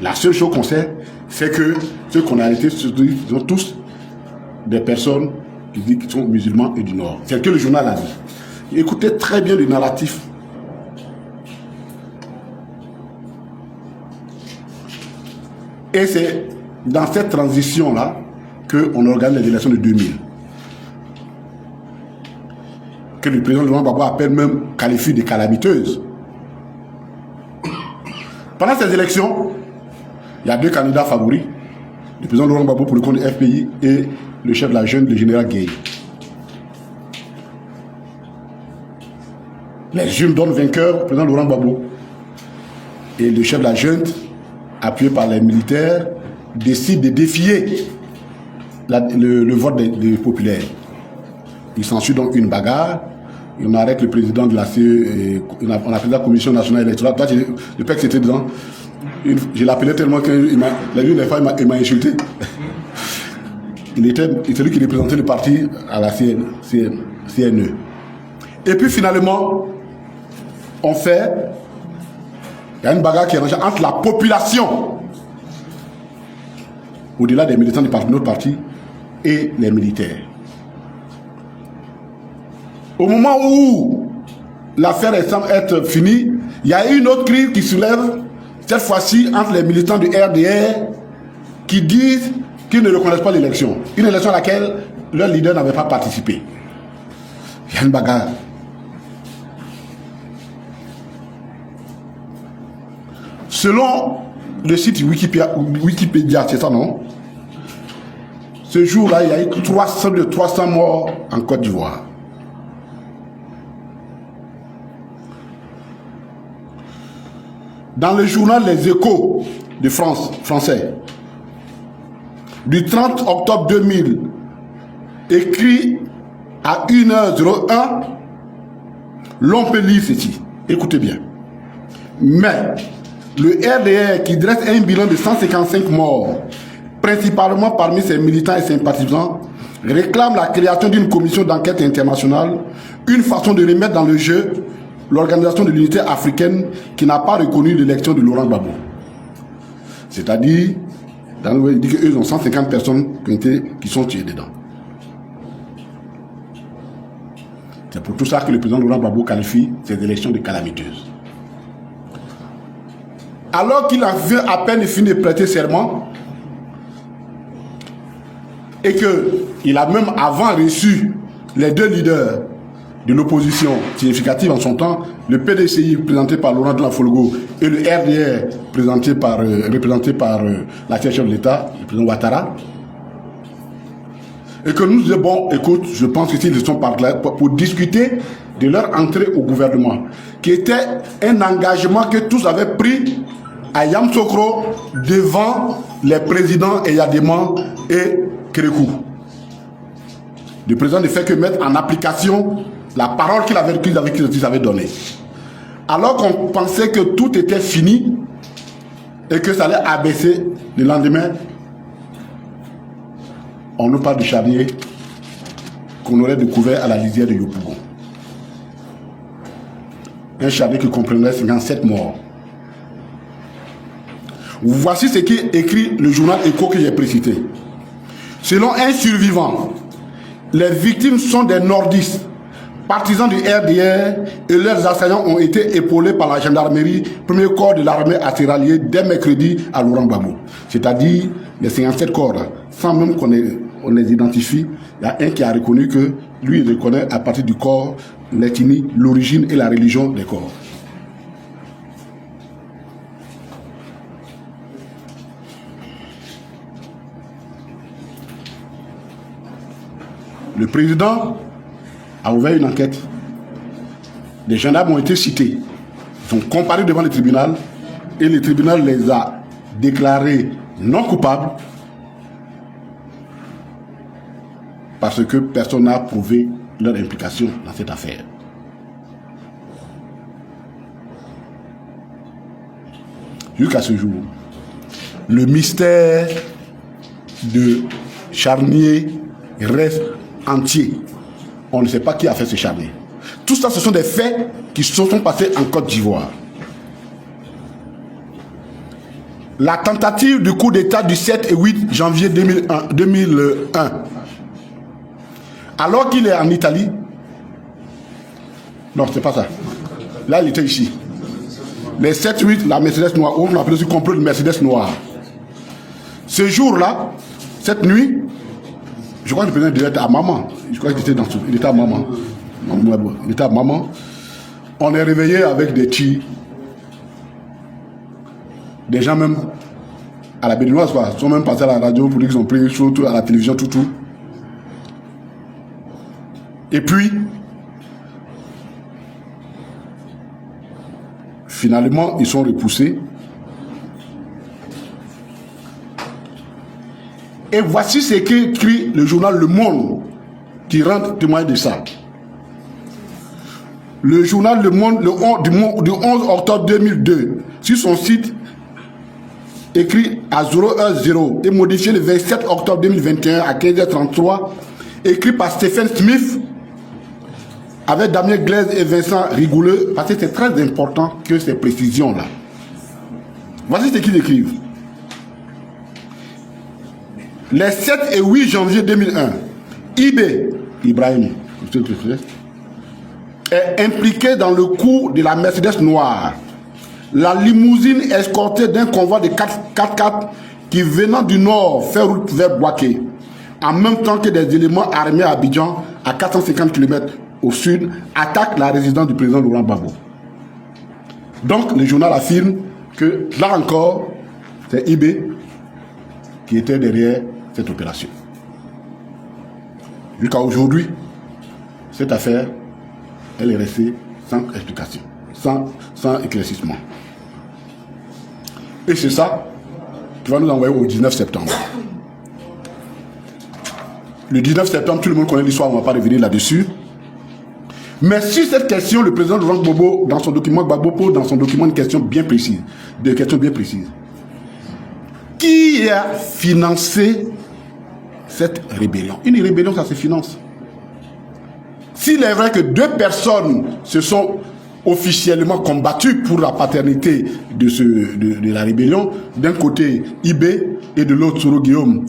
Speaker 2: La seule chose qu'on sait, c'est que ceux qu'on a arrêtés sont tous des personnes qui disent qu'ils sont musulmans et du Nord. C'est ce que le journal a dit. Écoutez très bien le narratif. Et c'est dans cette transition-là qu'on organise les élections de 2000. Que le président Laurent Gbagbo appelle même, qualifie de calamiteuse. Pendant ces élections, il y a 2 candidats favoris. Le président Laurent Gbagbo pour le compte du FPI et le chef de la junte, le général Gueye. Les jeunes donnent vainqueur au président Laurent Gbagbo. Et le chef de la junte, appuyé par les militaires, décide de défier le vote des populaires. Il s'ensuit donc une bagarre. On arrête le président de la CE, on appelle la Commission nationale électorale. Le PEC c'était dedans. Je l'appelais tellement qu'il m'a, la une des fois, il m'a insulté. C'est lui qui représentait le parti à la CNE. Et puis finalement, il y a une bagarre qui est rangée entre la population, au-delà des militants de notre parti, et les militaires. Au moment où l'affaire semble être finie, il y a une autre crise qui soulève, cette fois-ci entre les militants du RDR, qui disent qu'ils ne reconnaissent pas l'élection. Une élection à laquelle leur leader n'avait pas participé. Il y a une bagarre. Selon le site Wikipédia, c'est ça, non? Ce jour-là, il y a eu 300 morts en Côte d'Ivoire. Dans le journal Les Échos de France, français, du 30 octobre 2000, écrit à 1h01, l'on peut lire ceci. Écoutez bien. Mais le RDR, qui dresse un bilan de 155 morts, principalement parmi ses militants et sympathisants, réclame la création d'une commission d'enquête internationale, une façon de remettre dans le jeu l'Organisation de l'Unité africaine qui n'a pas reconnu l'élection de Laurent Gbagbo. C'est-à-dire, il dit qu'eux ont 150 personnes qui sont tuées dedans. C'est pour tout ça que le président Laurent Gbagbo qualifie ces élections de calamiteuses. Alors qu'il avait à peine fini de prêter serment, et qu'il a même avant reçu les deux leaders de l'opposition significative en son temps, le PDCI présenté par Laurent de la Folgo et le RDR représenté par la chef de l'État, le président Ouattara, et que nous disons, bon, écoute, je pense que s'ils sont par là pour discuter de leur entrée au gouvernement, qui était un engagement que tous avaient pris à Yamoussoukro devant les présidents Eyadema et Kérékou. Le président ne fait que mettre en application la parole qu'ils avaient donnée. Alors qu'on pensait que tout était fini et que ça allait abaisser le lendemain, on nous parle du charnier qu'on aurait découvert à la lisière de Yopougon. Un charnier qui comprenait 57 morts. Voici ce qui écrit le journal Écho que j'ai précité. Selon un survivant, les victimes sont des nordistes, partisans du RDR, et leurs assaillants ont été épaulés par la gendarmerie, premier corps de l'armée à se rallier dès mercredi à Laurent Gbagbo. C'est-à-dire les 57 corps, là, sans même qu'on les identifie, il y a un qui a reconnu que lui, il reconnaît à partir du corps l'ethnie, l'origine et la religion des corps. Le président a ouvert une enquête. Les gendarmes ont été cités. Ils sont comparés devant le tribunal et le tribunal les a déclarés non coupables parce que personne n'a prouvé leur implication dans cette affaire. Jusqu'à ce jour, le mystère de Charnier reste entier. On ne sait pas qui a fait ce charnier. Tout ça, ce sont des faits qui se sont passés en Côte d'Ivoire. La tentative du coup d'État du 7 et 8 janvier 2001. Alors qu'il est en Italie. Non, c'est pas ça. Là, il était ici. Les 7-8, la Mercedes noire, on appelle aussi complot de Mercedes noire. Ce jour-là, cette nuit, je crois que le président était à Maman. Je crois qu'il était il était à Maman. Il était à Maman. On est réveillé avec des tirs. Des gens même à la béninoise, quoi. Ils sont même passés à la radio pour dire qu'ils ont pris surtout à la télévision, tout. Et puis, finalement, ils sont repoussés. Et voici ce qu'écrit le journal Le Monde, qui rend témoin de ça. Le journal Le Monde, du 11 octobre 2002, sur son site, écrit à 010 et modifié le 27 octobre 2021 à 15h33, écrit par Stephen Smith, avec Damien Glaise et Vincent Rigouleux, parce que c'est très important que ces précisions-là. Voici ce qu'ils écrivent. Les 7 et 8 janvier 2001, Ibrahim est impliqué dans le coup de la Mercedes noire. La limousine escortée d'un convoi de 4x4 qui venant du nord fait route vers Boaké, en même temps que des éléments armés à Abidjan, à 450 km au sud, attaquent la résidence du président Laurent Gbagbo. Donc le journal affirme que là encore, c'est IB qui était derrière cette opération. Jusqu'à aujourd'hui, cette affaire, elle est restée sans explication, sans éclaircissement. Et c'est ça qui va nous envoyer au 19 septembre. Le 19 septembre, tout le monde connaît l'histoire, on ne va pas revenir là-dessus. Mais sur cette question, le président Laurent Gbagbo, dans son document, pose dans son document une question bien précise. Des questions bien précises. Qui a financé cette rébellion? Une rébellion, ça se finance. S'il est vrai que 2 personnes se sont officiellement combattu pour la paternité de la rébellion. D'un côté, Ibé, et de l'autre, Soro Guillaume,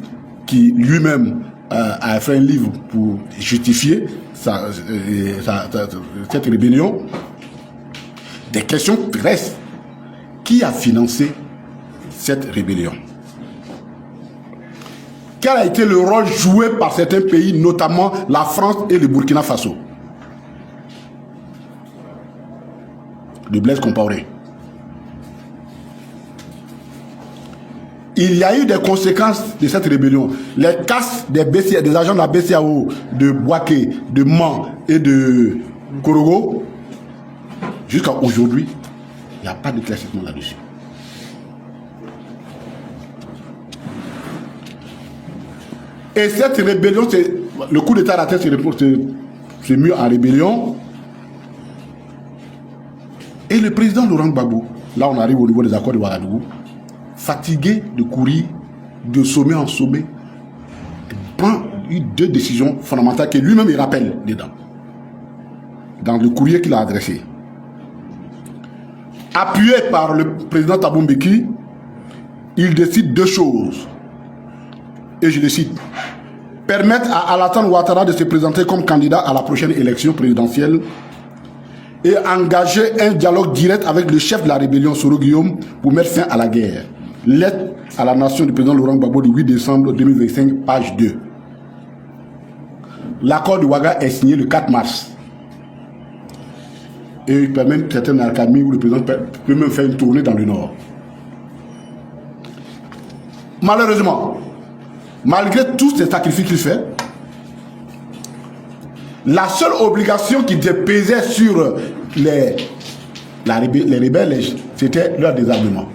Speaker 2: qui lui-même a fait un livre pour justifier cette rébellion. Des questions restent. Qui a financé cette rébellion? Quel a été le rôle joué par certains pays, notamment la France et le Burkina Faso? De Blaise Compaoré. Il y a eu des conséquences de cette rébellion. Les casses des agents de la BCAO, de Bouaké, de Man et de Korogo, jusqu'à aujourd'hui, il n'y a pas d'éclaircissement là-dessus. Et cette rébellion, le coup d'État à la tête c'est mieux en rébellion. Et le président Laurent Gbagbo, là on arrive au niveau des accords de Ouagadougou, fatigué de courir de sommet en sommet, prend deux décisions fondamentales que lui-même il rappelle dedans, dans le courrier qu'il a adressé. Appuyé par le président Thabo Mbeki, il décide deux choses. Et je le cite. Permettre à Alassane Ouattara de se présenter comme candidat à la prochaine élection présidentielle et engager un dialogue direct avec le chef de la rébellion, Soro Guillaume, pour mettre fin à la guerre. Lettre à la nation du président Laurent Gbagbo du 8 décembre 2025, page 2. L'accord de Ouaga est signé le 4 mars. Et il permet une certaine accalmie où le président peut même faire une tournée dans le nord. Malheureusement, malgré tous ces sacrifices qu'il fait, la seule obligation qui pesait sur les rebelles, c'était leur désarmement.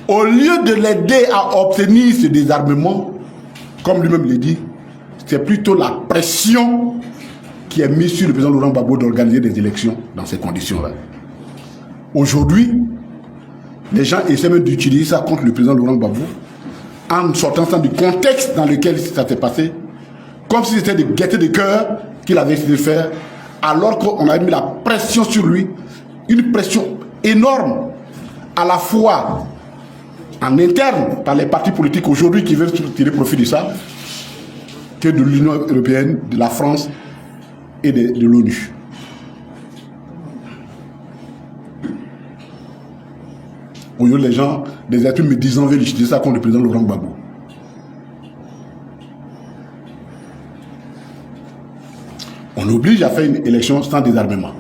Speaker 2: Au lieu de l'aider à obtenir ce désarmement, comme lui-même l'a dit, c'est plutôt la pression qui est mise sur le président Laurent Gbagbo d'organiser des élections dans ces conditions-là. Aujourd'hui, les gens essaient même d'utiliser ça contre le président Laurent Gbagbo en sortant ça du contexte dans lequel ça s'est passé, comme si c'était de gaieté de cœur qu'il avait essayé de faire, alors qu'on a mis la pression sur lui, une pression énorme, à la fois en interne par les partis politiques aujourd'hui qui veulent tirer profit de ça, que de l'Union européenne, de la France et de l'ONU. Aujourd'hui, les gens, des études me disent, on veut utiliser ça contre le président Laurent Gbagbo. On oblige à faire une élection sans désarmement.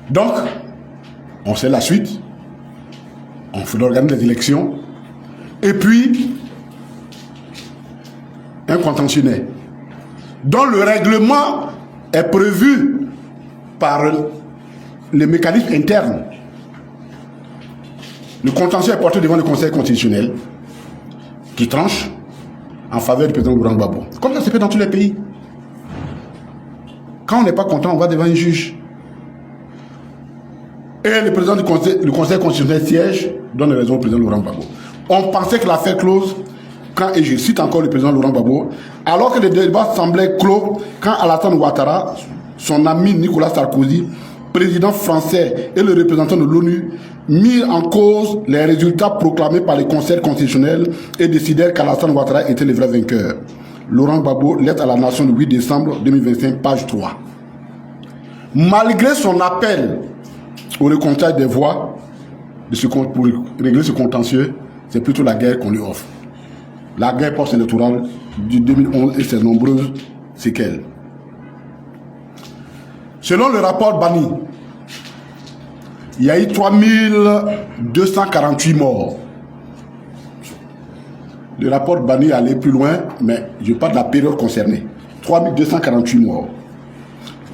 Speaker 2: Donc, on sait la suite. On fait organiser des élections. Et puis, un contentionnel dont le règlement est prévu par les mécanismes internes. Le contentieux est porté devant le Conseil constitutionnel qui tranche en faveur du président Laurent Gbagbo. Comme ça se fait dans tous les pays. Quand on n'est pas content, on va devant un juge. Et le président du Conseil constitutionnel siège, donne raison au président Laurent Gbagbo. On pensait que l'affaire close, quand, et je cite encore le président Laurent Gbagbo, alors que le débat semblait clos, quand Alassane Ouattara, son ami Nicolas Sarkozy, président français et le représentant de l'ONU, mirent en cause les résultats proclamés par le Conseil constitutionnel et décidèrent qu'Alassane Ouattara était le vrai vainqueur. Laurent Gbagbo, lettre à la nation le 8 décembre 2025, page 3. Malgré son appel au recomptage des voix pour régler ce contentieux, c'est plutôt la guerre qu'on lui offre. La guerre post-électorale du 2011 et ses nombreuses séquelles. Selon le rapport Bani, il y a eu 3248 morts. Le rapport Bani allait plus loin, mais je parle de la période concernée. 3248 morts.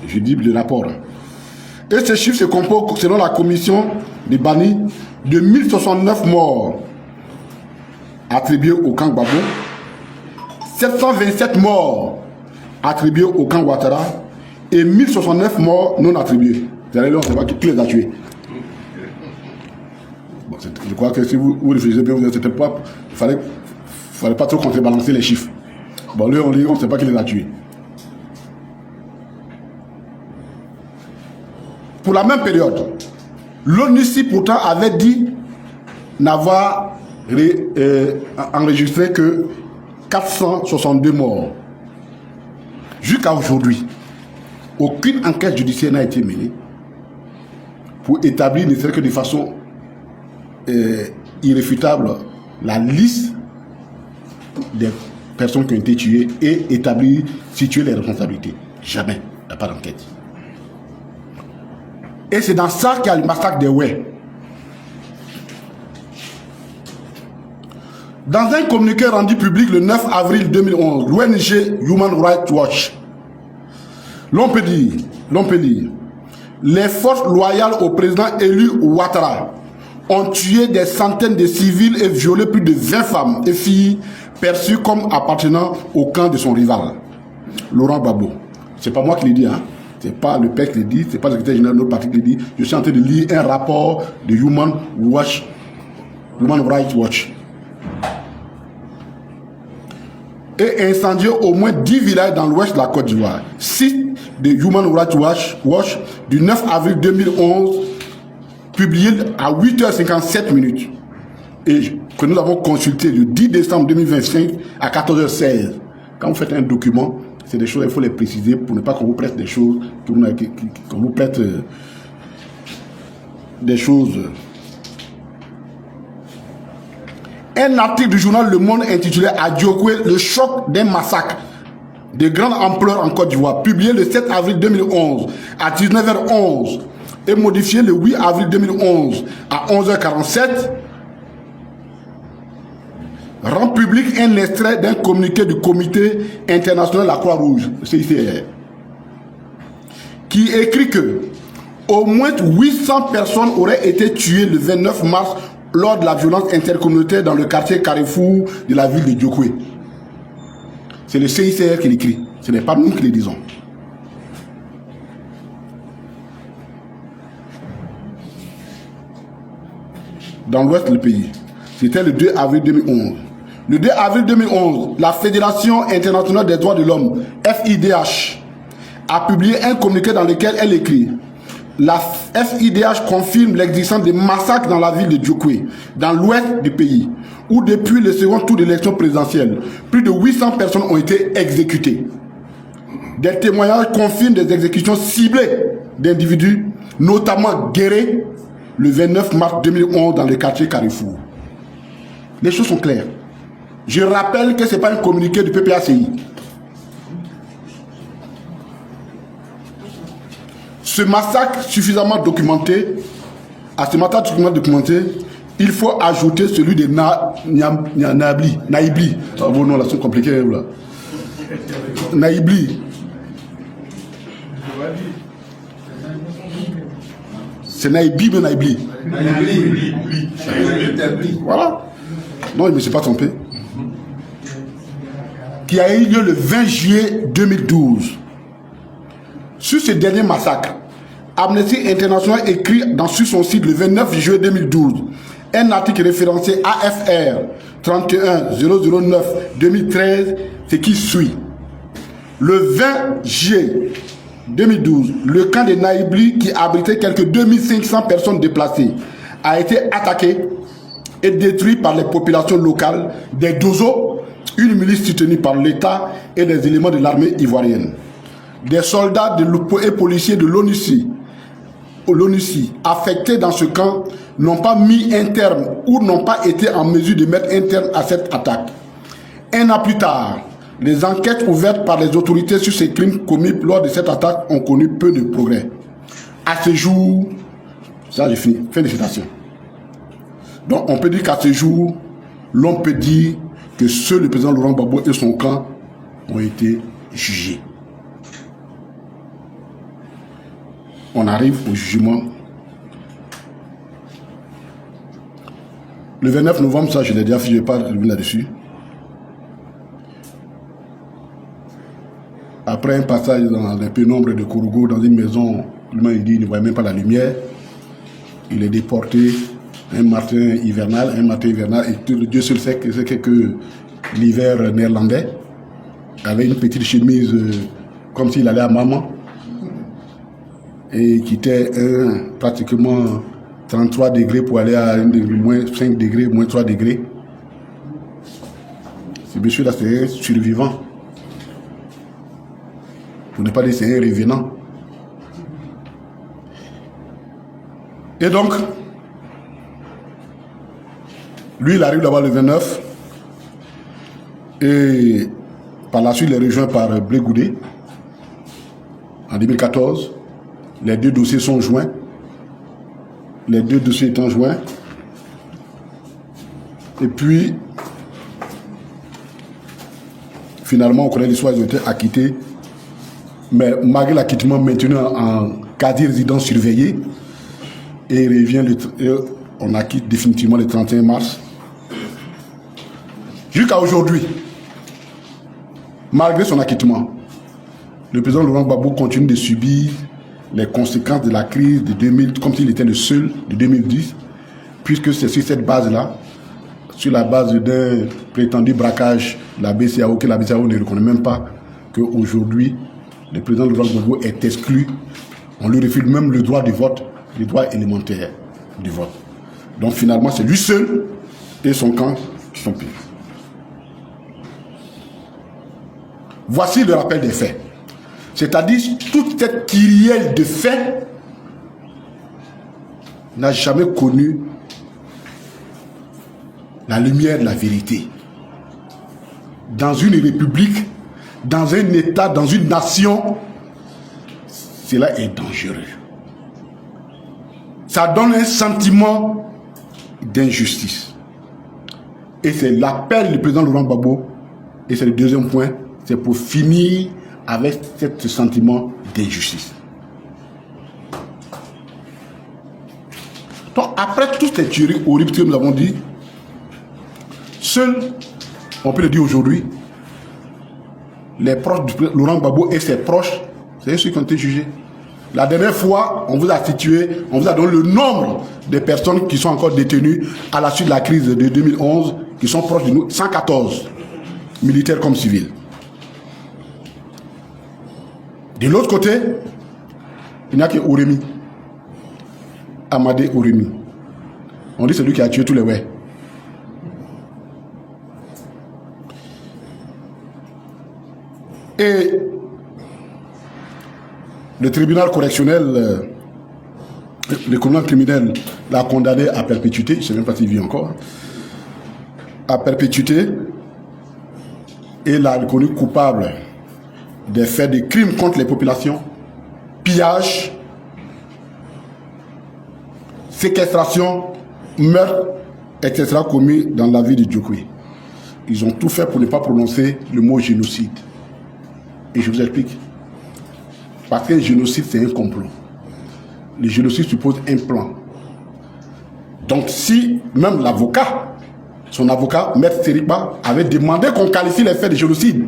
Speaker 2: Je dis le rapport. Et ce chiffre se compose, selon la commission de Bani, de 1069 morts attribués au camp Gbagbo, 727 morts attribués au camp Ouattara et 1069 morts non attribués. C'est-à-dire, on ne sait pas qui les a tués. Bon, je crois que si vous réfléchissez bien, vous êtes pas, il ne fallait pas trop contrebalancer les chiffres. Bon, lui, on ne sait pas qui les a tués. Pour la même période, l'ONUCI pourtant avait dit n'avoir enregistré que 462 morts. Jusqu'à aujourd'hui, aucune enquête judiciaire n'a été menée pour établir, ne serait que de façon irréfutable, la liste des personnes qui ont été tuées et établir, situer les responsabilités. Jamais. Il n'y a pas d'enquête. Et c'est dans ça qu'il y a le massacre des Oué. Dans un communiqué rendu public le 9 avril 2011, l'ONG Human Rights Watch, l'on peut dire, les forces loyales au président élu Ouattara ont tué des centaines de civils et violé plus de 20 femmes et filles perçues comme appartenant au camp de son rival, Laurent Gbagbo. C'est pas moi qui l'ai dit, hein. C'est pas le père qui le dit, c'est pas le secrétaire général de notre parti qui le dit. Je suis en train de lire un rapport de Human Rights Watch. Et incendié au moins 10 villages dans l'ouest de la Côte d'Ivoire. Site de Human Rights Watch du 9 avril 2011, publié à 8h57 minutes. Et que nous avons consulté le 10 décembre 2025 à 14h16. Quand vous faites un document, c'est des choses, il faut les préciser pour ne pas qu'on vous prête des choses, qu'on vous prête des choses. Un article du journal Le Monde intitulé Adjokwe, le choc d'un massacre de grande ampleur en Côte d'Ivoire, publié le 7 avril 2011 à 19h11 et modifié le 8 avril 2011 à 11h47, rend public un extrait d'un communiqué du Comité international de la Croix-Rouge, le CICR, qui écrit que au moins 800 personnes auraient été tuées le 29 mars lors de la violence intercommunautaire dans le quartier Carrefour de la ville de Djokwe. C'est le CICR qui l'écrit, ce n'est pas nous qui le disons. Dans l'ouest du pays, c'était le 2 avril 2011. Le 2 avril 2011, la Fédération internationale des droits de l'homme, FIDH, a publié un communiqué dans lequel elle écrit: la FIDH confirme l'existence de massacres dans la ville de Djokwe, dans l'ouest du pays, où depuis le second tour de l'élection présidentielle, plus de 800 personnes ont été exécutées. Des témoignages confirment des exécutions ciblées d'individus, notamment Guéré, le 29 mars 2011 dans le quartier Carrefour. Les choses sont claires. Je rappelle que ce n'est pas un communiqué du PPACI. Ce massacre suffisamment documenté, à ce massacre suffisamment documenté, il faut ajouter celui de Naïbli. Ah, vos noms là sont compliqués. Là. Naïbli. C'est Naïbi, mais Naïbli. Voilà. Non, je ne me suis pas trompé. Qui a eu lieu le 20 juillet 2012. Sur ce dernier massacre, Amnesty International écrit sur son site le 29 juillet 2012 un article référencé AFR 31-009-2013, ce qui suit. Le 20 juillet 2012, le camp de Naïbli, qui abritait quelques 2500 personnes déplacées, a été attaqué et détruit par les populations locales, des Dozo, une milice soutenue par l'État et des éléments de l'armée ivoirienne. Des soldats et policiers de l'ONUCI affectés dans ce camp n'ont pas mis un terme ou n'ont pas été en mesure de mettre un terme à cette attaque. Un an plus tard, les enquêtes ouvertes par les autorités sur ces crimes commis lors de cette attaque ont connu peu de progrès. À ce jour, ça j'ai fini, fin de citation. Donc on peut dire qu'à ce jour, l'on peut dire que seul le président Laurent Gbagbo et son camp ont été jugés. On arrive au jugement. Le 29 novembre, ça je l'ai déjà fait, je ne vais pas revenir là-dessus. Après un passage dans les pénombres de Kourougo, dans une maison, il dit qu'il ne voyait même pas la lumière. Il est déporté un matin hivernal, et Dieu seul sait que l'hiver néerlandais. avait une petite chemise comme s'il allait à maman et qui était pratiquement 33 degrés pour aller à moins 5 degrés, moins 3 degrés. Ce monsieur-là, c'est un survivant. Pour ne pas dire c'est un revenant. Et donc, lui, il arrive là-bas le 29. Et par la suite, il est rejoint par Blé Goudé. En 2014, les deux dossiers sont joints. Les deux dossiers étant joints. Et puis, finalement, on connaît l'histoire, ils ont été acquittés. Mais malgré l'acquittement maintenu en quasi-résidence surveillée, et il revient on acquitte définitivement le 31 mars. Jusqu'à aujourd'hui, malgré son acquittement, le président Laurent Gbagbo continue de subir les conséquences de la crise de 2000, comme s'il était le seul de 2010, puisque c'est sur cette base-là, sur la base d'un prétendu braquage de la BCEAO, que la BCEAO ne reconnaît même pas, qu'aujourd'hui, le président Laurent Gbagbo est exclu. On lui refuse même le droit de vote, le droit élémentaire du vote. Donc finalement, c'est lui seul et son camp qui sont pires. Voici le rappel des faits. C'est-à-dire, toute cette kyrielle de faits n'a jamais connu la lumière de la vérité. Dans une république, dans un État, dans une nation, cela est dangereux. Ça donne un sentiment d'injustice. Et c'est l'appel du président Laurent Gbagbo, et c'est le deuxième point, c'est pour finir avec ce sentiment d'injustice. Donc, après toutes ces tueries horribles que nous avons dit, seuls, on peut le dire aujourd'hui, les proches du Laurent Gbagbo et ses proches, c'est ceux qui ont été jugés. La dernière fois, on vous a situé, on vous a donné le nombre de personnes qui sont encore détenues à la suite de la crise de 2011, qui sont proches de nous, 114 militaires comme civils. De l'autre côté, il n'y a que Oremi, Amadé Oremi. On dit c'est lui qui a tué tous les ouais. Et le tribunal correctionnel, le tribunal criminel l'a condamné à perpétuité, je ne sais même pas s'il vit encore, à perpétuité, et l'a reconnu coupable des faits de crimes contre les populations, pillage, séquestration, meurtre, etc. commis dans la ville de Djokwe. Ils ont tout fait pour ne pas prononcer le mot génocide. Et je vous explique. Parce qu'un génocide, c'est un complot. Le génocide suppose un plan. Donc si même l'avocat, son avocat, Maître Seriba, avait demandé qu'on qualifie les faits de génocide,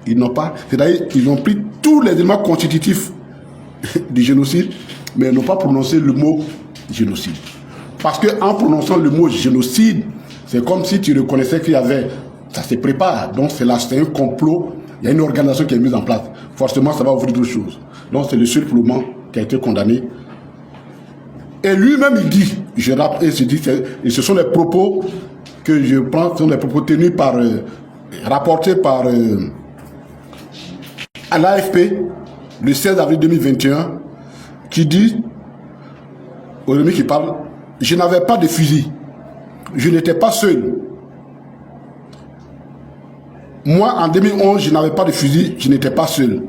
Speaker 2: ils n'ont pas. C'est-à-dire qu'ils ont pris tous les éléments constitutifs du génocide, mais ils n'ont pas prononcé le mot génocide. Parce qu'en prononçant le mot génocide, c'est comme si tu reconnaissais qu'il y avait... Ça se prépare. Donc c'est là, c'est un complot. Il y a une organisation qui est mise en place. Forcément, ça va ouvrir d'autres choses. Donc c'est le seul pour le moment qui a été condamné. Et lui-même, il dit, et ce sont les propos que je prends, ce sont les propos tenus par, rapportés par à l'AFP, le 16 avril 2021, qui dit, Oremi qui parle, je n'avais pas de fusil, je n'étais pas seul. Moi, en 2011, je n'avais pas de fusil, je n'étais pas seul.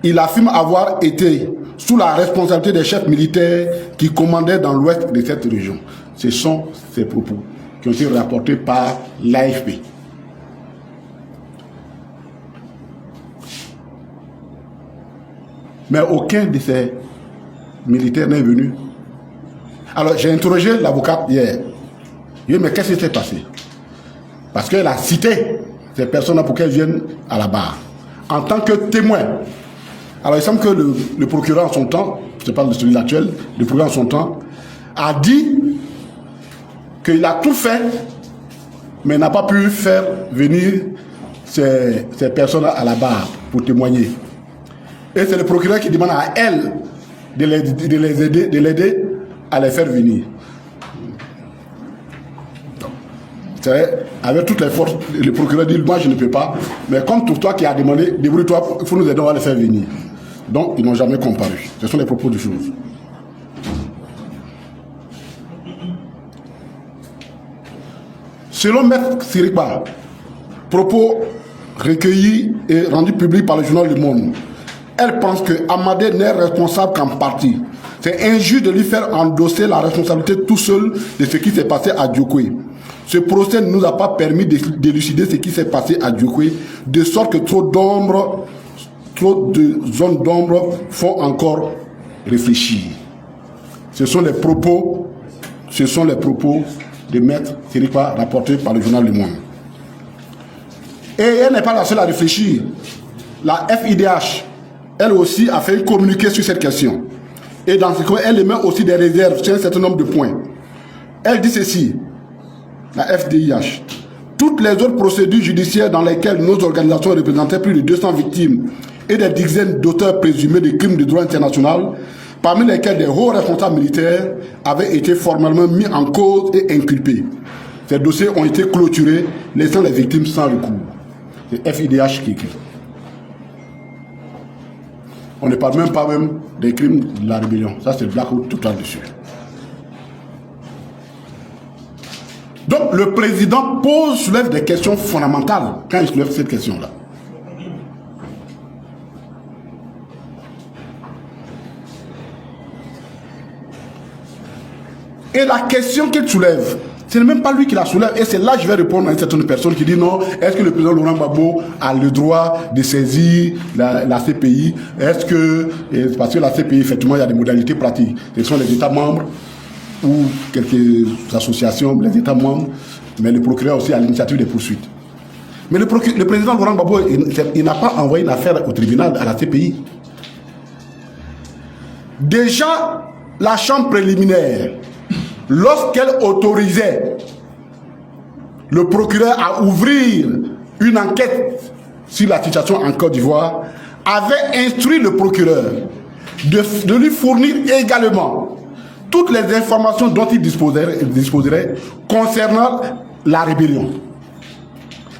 Speaker 2: Il affirme avoir été sous la responsabilité des chefs militaires qui commandaient dans l'ouest de cette région. Ce sont ces propos qui ont été rapportés par l'AFP. Mais aucun de ces militaires n'est venu. Alors, j'ai interrogé l'avocate hier. Je lui ai dit, mais qu'est-ce qui s'est passé? Parce qu'elle a cité ces personnes-là pour qu'elles viennent à la barre, en tant que témoin. Alors il semble que le procureur en son temps, je parle de celui actuel, le procureur en son temps, a dit qu'il a tout fait, mais n'a pas pu faire venir ces personnes à la barre pour témoigner. Et c'est le procureur qui demande à elle de l'aider à les faire venir. Avec toutes les forces, le procureur dit, moi je ne peux pas, mais comme toi qui as demandé, débrouille-toi, il faut nous aider, on va les faire venir. Donc ils n'ont jamais comparu. Ce sont les propos du jour. Selon Maître Sirikba, propos recueillis et rendus publics par le journal Le Monde, elle pense que Amadé n'est responsable qu'en partie. C'est injuste de lui faire endosser la responsabilité tout seul de ce qui s'est passé à Djokwe. Ce procès ne nous a pas permis d'élucider ce qui s'est passé à Djokwe, de sorte que trop de zones d'ombre font encore réfléchir. Ce sont les propos de Maître Sirikba rapportés par le journal Le Monde. Et elle n'est pas la seule à réfléchir. La FIDH, elle aussi, a fait communiquer sur cette question. Et dans ce cas, elle émet aussi des réserves sur un certain nombre de points. Elle dit ceci, la FDIH. Toutes les autres procédures judiciaires dans lesquelles nos organisations représentaient plus de 200 victimes et des dizaines d'auteurs présumés de crimes de droit international, parmi lesquels des hauts responsables militaires avaient été formellement mis en cause et inculpés. Ces dossiers ont été clôturés, laissant les victimes sans recours. C'est FIDH qui écrit. On ne parle même pas des crimes de la rébellion. Ça, c'est blackout total dessus. Donc, le président soulève des questions fondamentales quand il soulève cette question-là. Et la question qu'il soulève, ce n'est même pas lui qui la soulève. Et c'est là que je vais répondre à une certaine personne qui dit non, est-ce que le président Laurent Gbagbo a le droit de saisir la CPI? Est-ce que, parce que la CPI, effectivement, il y a des modalités pratiques. Ce sont les États membres ou quelques associations, les États membres, mais le procureur aussi a l'initiative des poursuites. Mais le président Laurent Gbagbo, il n'a pas envoyé une affaire au tribunal, à la CPI. Déjà, la chambre préliminaire, lorsqu'elle autorisait le procureur à ouvrir une enquête sur la situation en Côte d'Ivoire, avait instruit le procureur de lui fournir également toutes les informations dont il disposerait concernant la rébellion.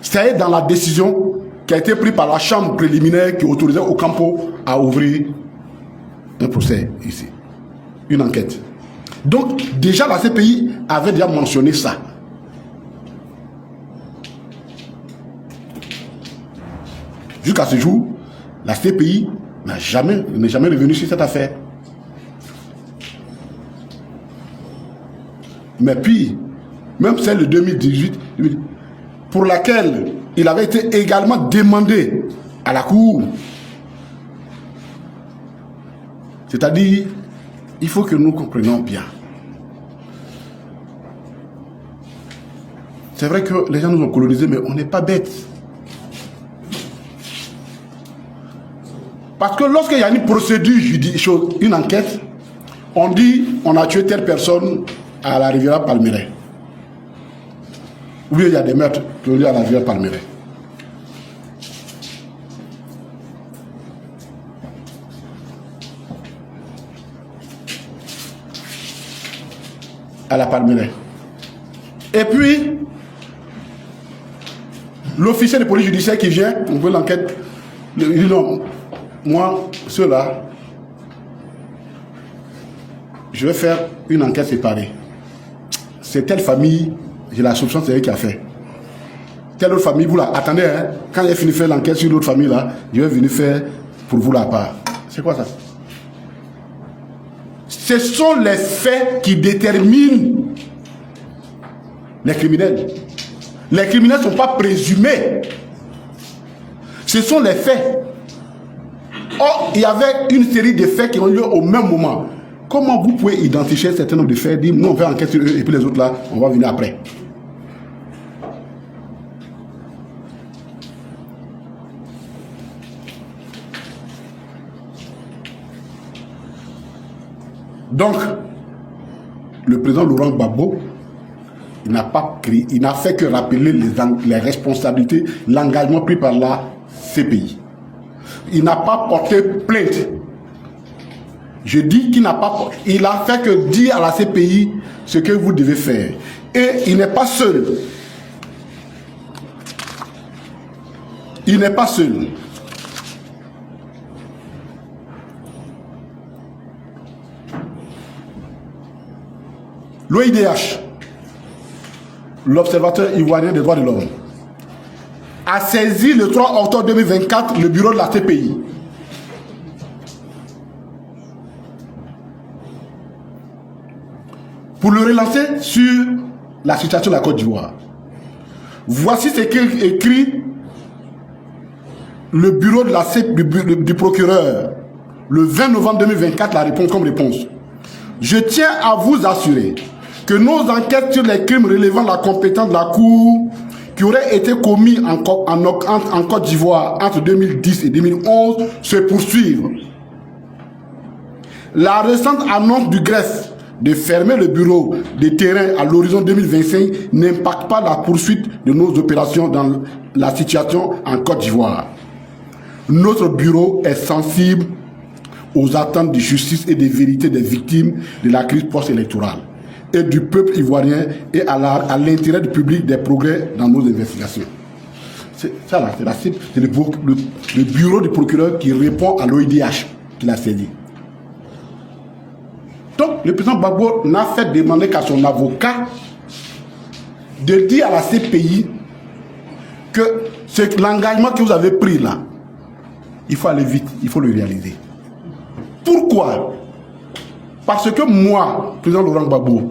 Speaker 2: C'est dans la décision qui a été prise par la chambre préliminaire qui autorisait Ocampo à ouvrir un procès ici, une enquête. Donc, déjà, la CPI avait déjà mentionné ça. Jusqu'à ce jour, la CPI n'est jamais revenue sur cette affaire. Mais puis, même celle de 2018, pour laquelle il avait été également demandé à la Cour. C'est-à-dire, il faut que nous comprenions bien. C'est vrai que les gens nous ont colonisés, mais on n'est pas bêtes. Parce que lorsqu'il y a une procédure judiciaire, une enquête, on dit on a tué telle personne à la rivière Palmeraie. Ou bien il y a des meurtres qui ont lieu à la rivière Palmeraie. À la Palmeraie. Et puis, l'officier de police judiciaire qui vient, on veut l'enquête, il dit non, moi, ceux-là, je vais faire une enquête séparée. C'est telle famille, j'ai la soupçon, c'est elle qui a fait. Telle autre famille, vous là, attendez, hein, quand j'ai fini de faire l'enquête sur l'autre famille là, je vais venir faire pour vous la part. C'est quoi ça? Ce sont les faits qui déterminent les criminels. Les criminels ne sont pas présumés. Ce sont les faits. Or, il y avait une série de faits qui ont lieu au même moment. Comment vous pouvez identifier un certain nombre de faits, dire nous on fait enquête sur eux et puis les autres là, on va venir après? Donc, le président Laurent Gbagbo il n'a pas créé, il n'a fait que rappeler les responsabilités, l'engagement pris par la CPI. Il n'a pas porté plainte. Je dis qu'il n'a pas... Il a fait que dire à la CPI ce que vous devez faire. Et il n'est pas seul. Il n'est pas seul. L'OIDH, l'Observateur ivoirien des droits de l'homme, a saisi le 3 octobre 2024 le bureau de la CPI. Pour le relancer sur la situation de la Côte d'Ivoire. Voici ce qu'écrit le bureau de du procureur le 20 novembre 2024, la réponse comme réponse. Je tiens à vous assurer que nos enquêtes sur les crimes relevant la compétence de la Cour qui auraient été commis en Côte d'Ivoire entre 2010 et 2011 se poursuivent. La récente annonce du greffe de fermer le bureau des terrains à l'horizon 2025 n'impacte pas la poursuite de nos opérations dans la situation en Côte d'Ivoire. Notre bureau est sensible aux attentes de justice et de vérité des victimes de la crise post-électorale et du peuple ivoirien et à l'intérêt du public des progrès dans nos investigations. C'est le bureau du procureur qui répond à l'OIDH qu'il a saisi. Donc, le président Gbagbo n'a fait demander qu'à son avocat de dire à la CPI que l'engagement que vous avez pris là, il faut aller vite, il faut le réaliser. Pourquoi? Parce que moi, président Laurent Gbagbo,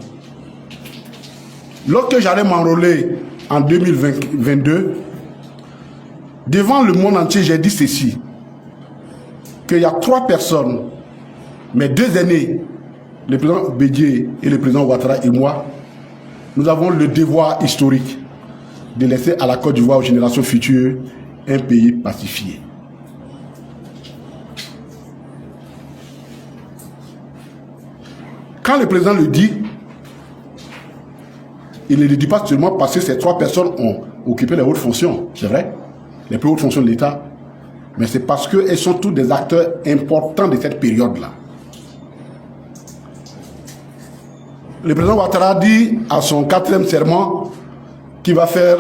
Speaker 2: lorsque j'allais m'enrôler en 2022, devant le monde entier, j'ai dit ceci, qu'il y a 3 personnes, mes 2 aînés, le président Bédié et le président Ouattara et moi, nous avons le devoir historique de laisser à la Côte d'Ivoire aux générations futures un pays pacifié. Quand le président le dit, il ne le dit pas seulement parce que ces 3 personnes ont occupé les hautes fonctions, c'est vrai, les plus hautes fonctions de l'État, mais c'est parce qu'elles sont tous des acteurs importants de cette période-là. Le président Ouattara dit à son 4e serment qu'il va faire,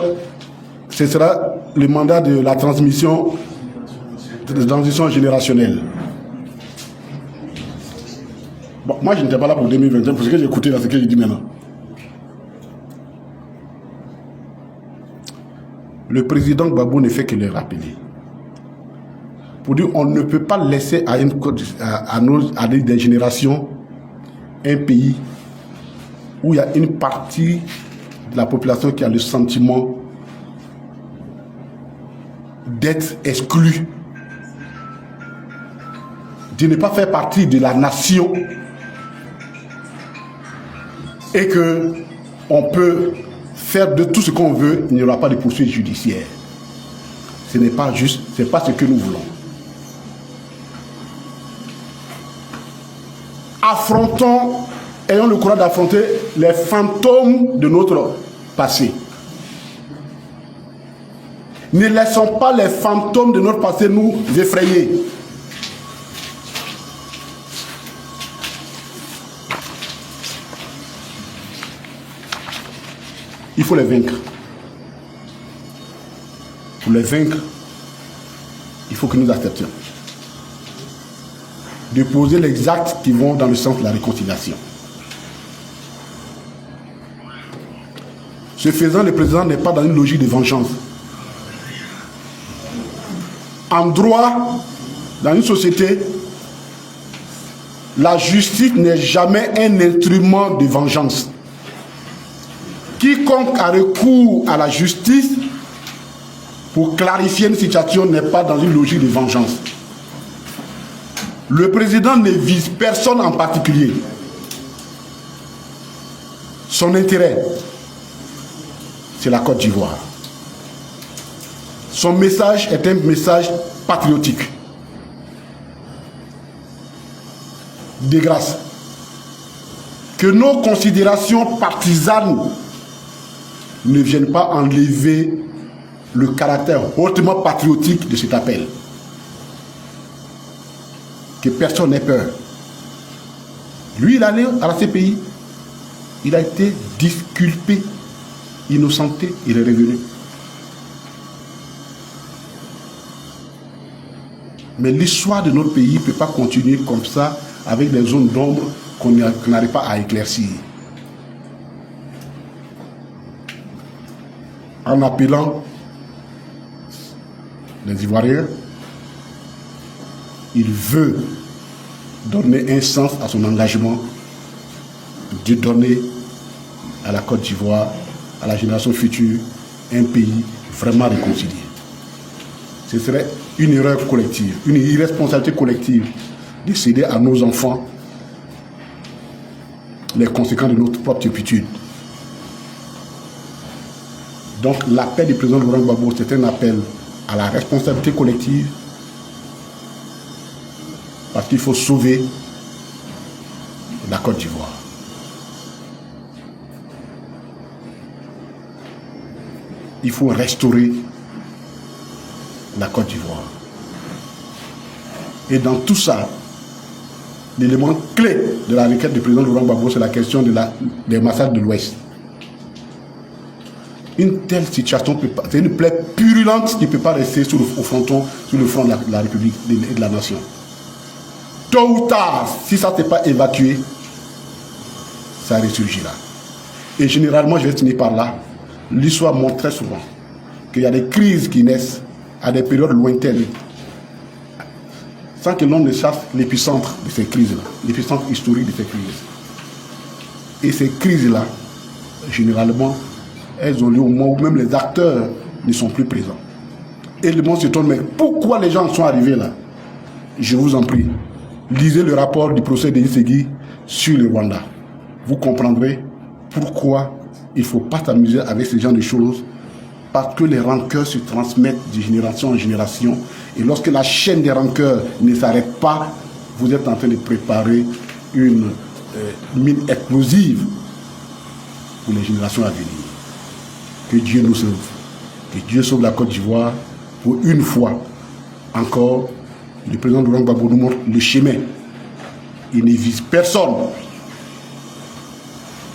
Speaker 2: ce sera le mandat de la transition générationnelle. Bon, moi, je n'étais pas là pour 2021, parce que j'ai écouté ce que j'ai dit maintenant. Le président Gbagbo ne fait que le rappeler. Pour dire on ne peut pas laisser à des générations un pays où il y a une partie de la population qui a le sentiment d'être exclue, de ne pas faire partie de la nation, et que on peut faire de tout ce qu'on veut, il n'y aura pas de poursuite judiciaire. Ce n'est pas juste, ce n'est pas ce que nous voulons. Affrontons, ayons le courage d'affronter les fantômes de notre passé. Ne laissons pas les fantômes de notre passé nous effrayer. Il faut les vaincre. Pour les vaincre, il faut que nous acceptions de poser les actes qui vont dans le sens de la réconciliation. Ce faisant, le président n'est pas dans une logique de vengeance. En droit, dans une société, la justice n'est jamais un instrument de vengeance. Quiconque a recours à la justice pour clarifier une situation n'est pas dans une logique de vengeance. Le président ne vise personne en particulier. Son intérêt, c'est la Côte d'Ivoire. Son message est un message patriotique. De grâce, que nos considérations partisanes ne vienne pas enlever le caractère hautement patriotique de cet appel. Que personne n'ait peur. Lui, il est allé à la CPI. Il a été disculpé, innocenté, il est revenu. Mais l'histoire de notre pays ne peut pas continuer comme ça, avec des zones d'ombre qu'on n'arrive pas à éclaircir. En appelant les Ivoiriens, il veut donner un sens à son engagement de donner à la Côte d'Ivoire, à la génération future, un pays vraiment réconcilié. Ce serait une erreur collective, une irresponsabilité collective de céder à nos enfants les conséquences de notre propre turpitude. Donc l'appel du président Laurent Gbagbo, c'est un appel à la responsabilité collective, parce qu'il faut sauver la Côte d'Ivoire. Il faut restaurer la Côte d'Ivoire. Et dans tout ça, l'élément clé de la requête du président Laurent Gbagbo, c'est la question des massacres de l'Ouest. Une telle situation, c'est une plaie purulente qui ne peut pas rester sur le front de la République et de la nation. Tôt ou tard, si ça ne s'est pas évacué, ça ressurgira. Et généralement, je vais finir par là, l'histoire montre très souvent qu'il y a des crises qui naissent à des périodes lointaines, sans que l'on ne sache l'épicentre de ces crises-là, l'épicentre historique de ces crises. Et ces crises-là, généralement, elles ont lieu au moment où même les acteurs ne sont plus présents. Et le monde se tourne, mais pourquoi les gens sont arrivés là? Je vous en prie, lisez le rapport du procès de Segui sur le Rwanda. Vous comprendrez pourquoi il ne faut pas s'amuser avec ce genre de choses, parce que les rancœurs se transmettent de génération en génération. Et lorsque la chaîne des rancœurs ne s'arrête pas, vous êtes en train de préparer une mine explosive pour les générations à venir. Que Dieu nous sauve. Que Dieu sauve la Côte d'Ivoire. Pour une fois encore, le président Laurent Gbagbo nous montre le chemin. Il ne vise personne.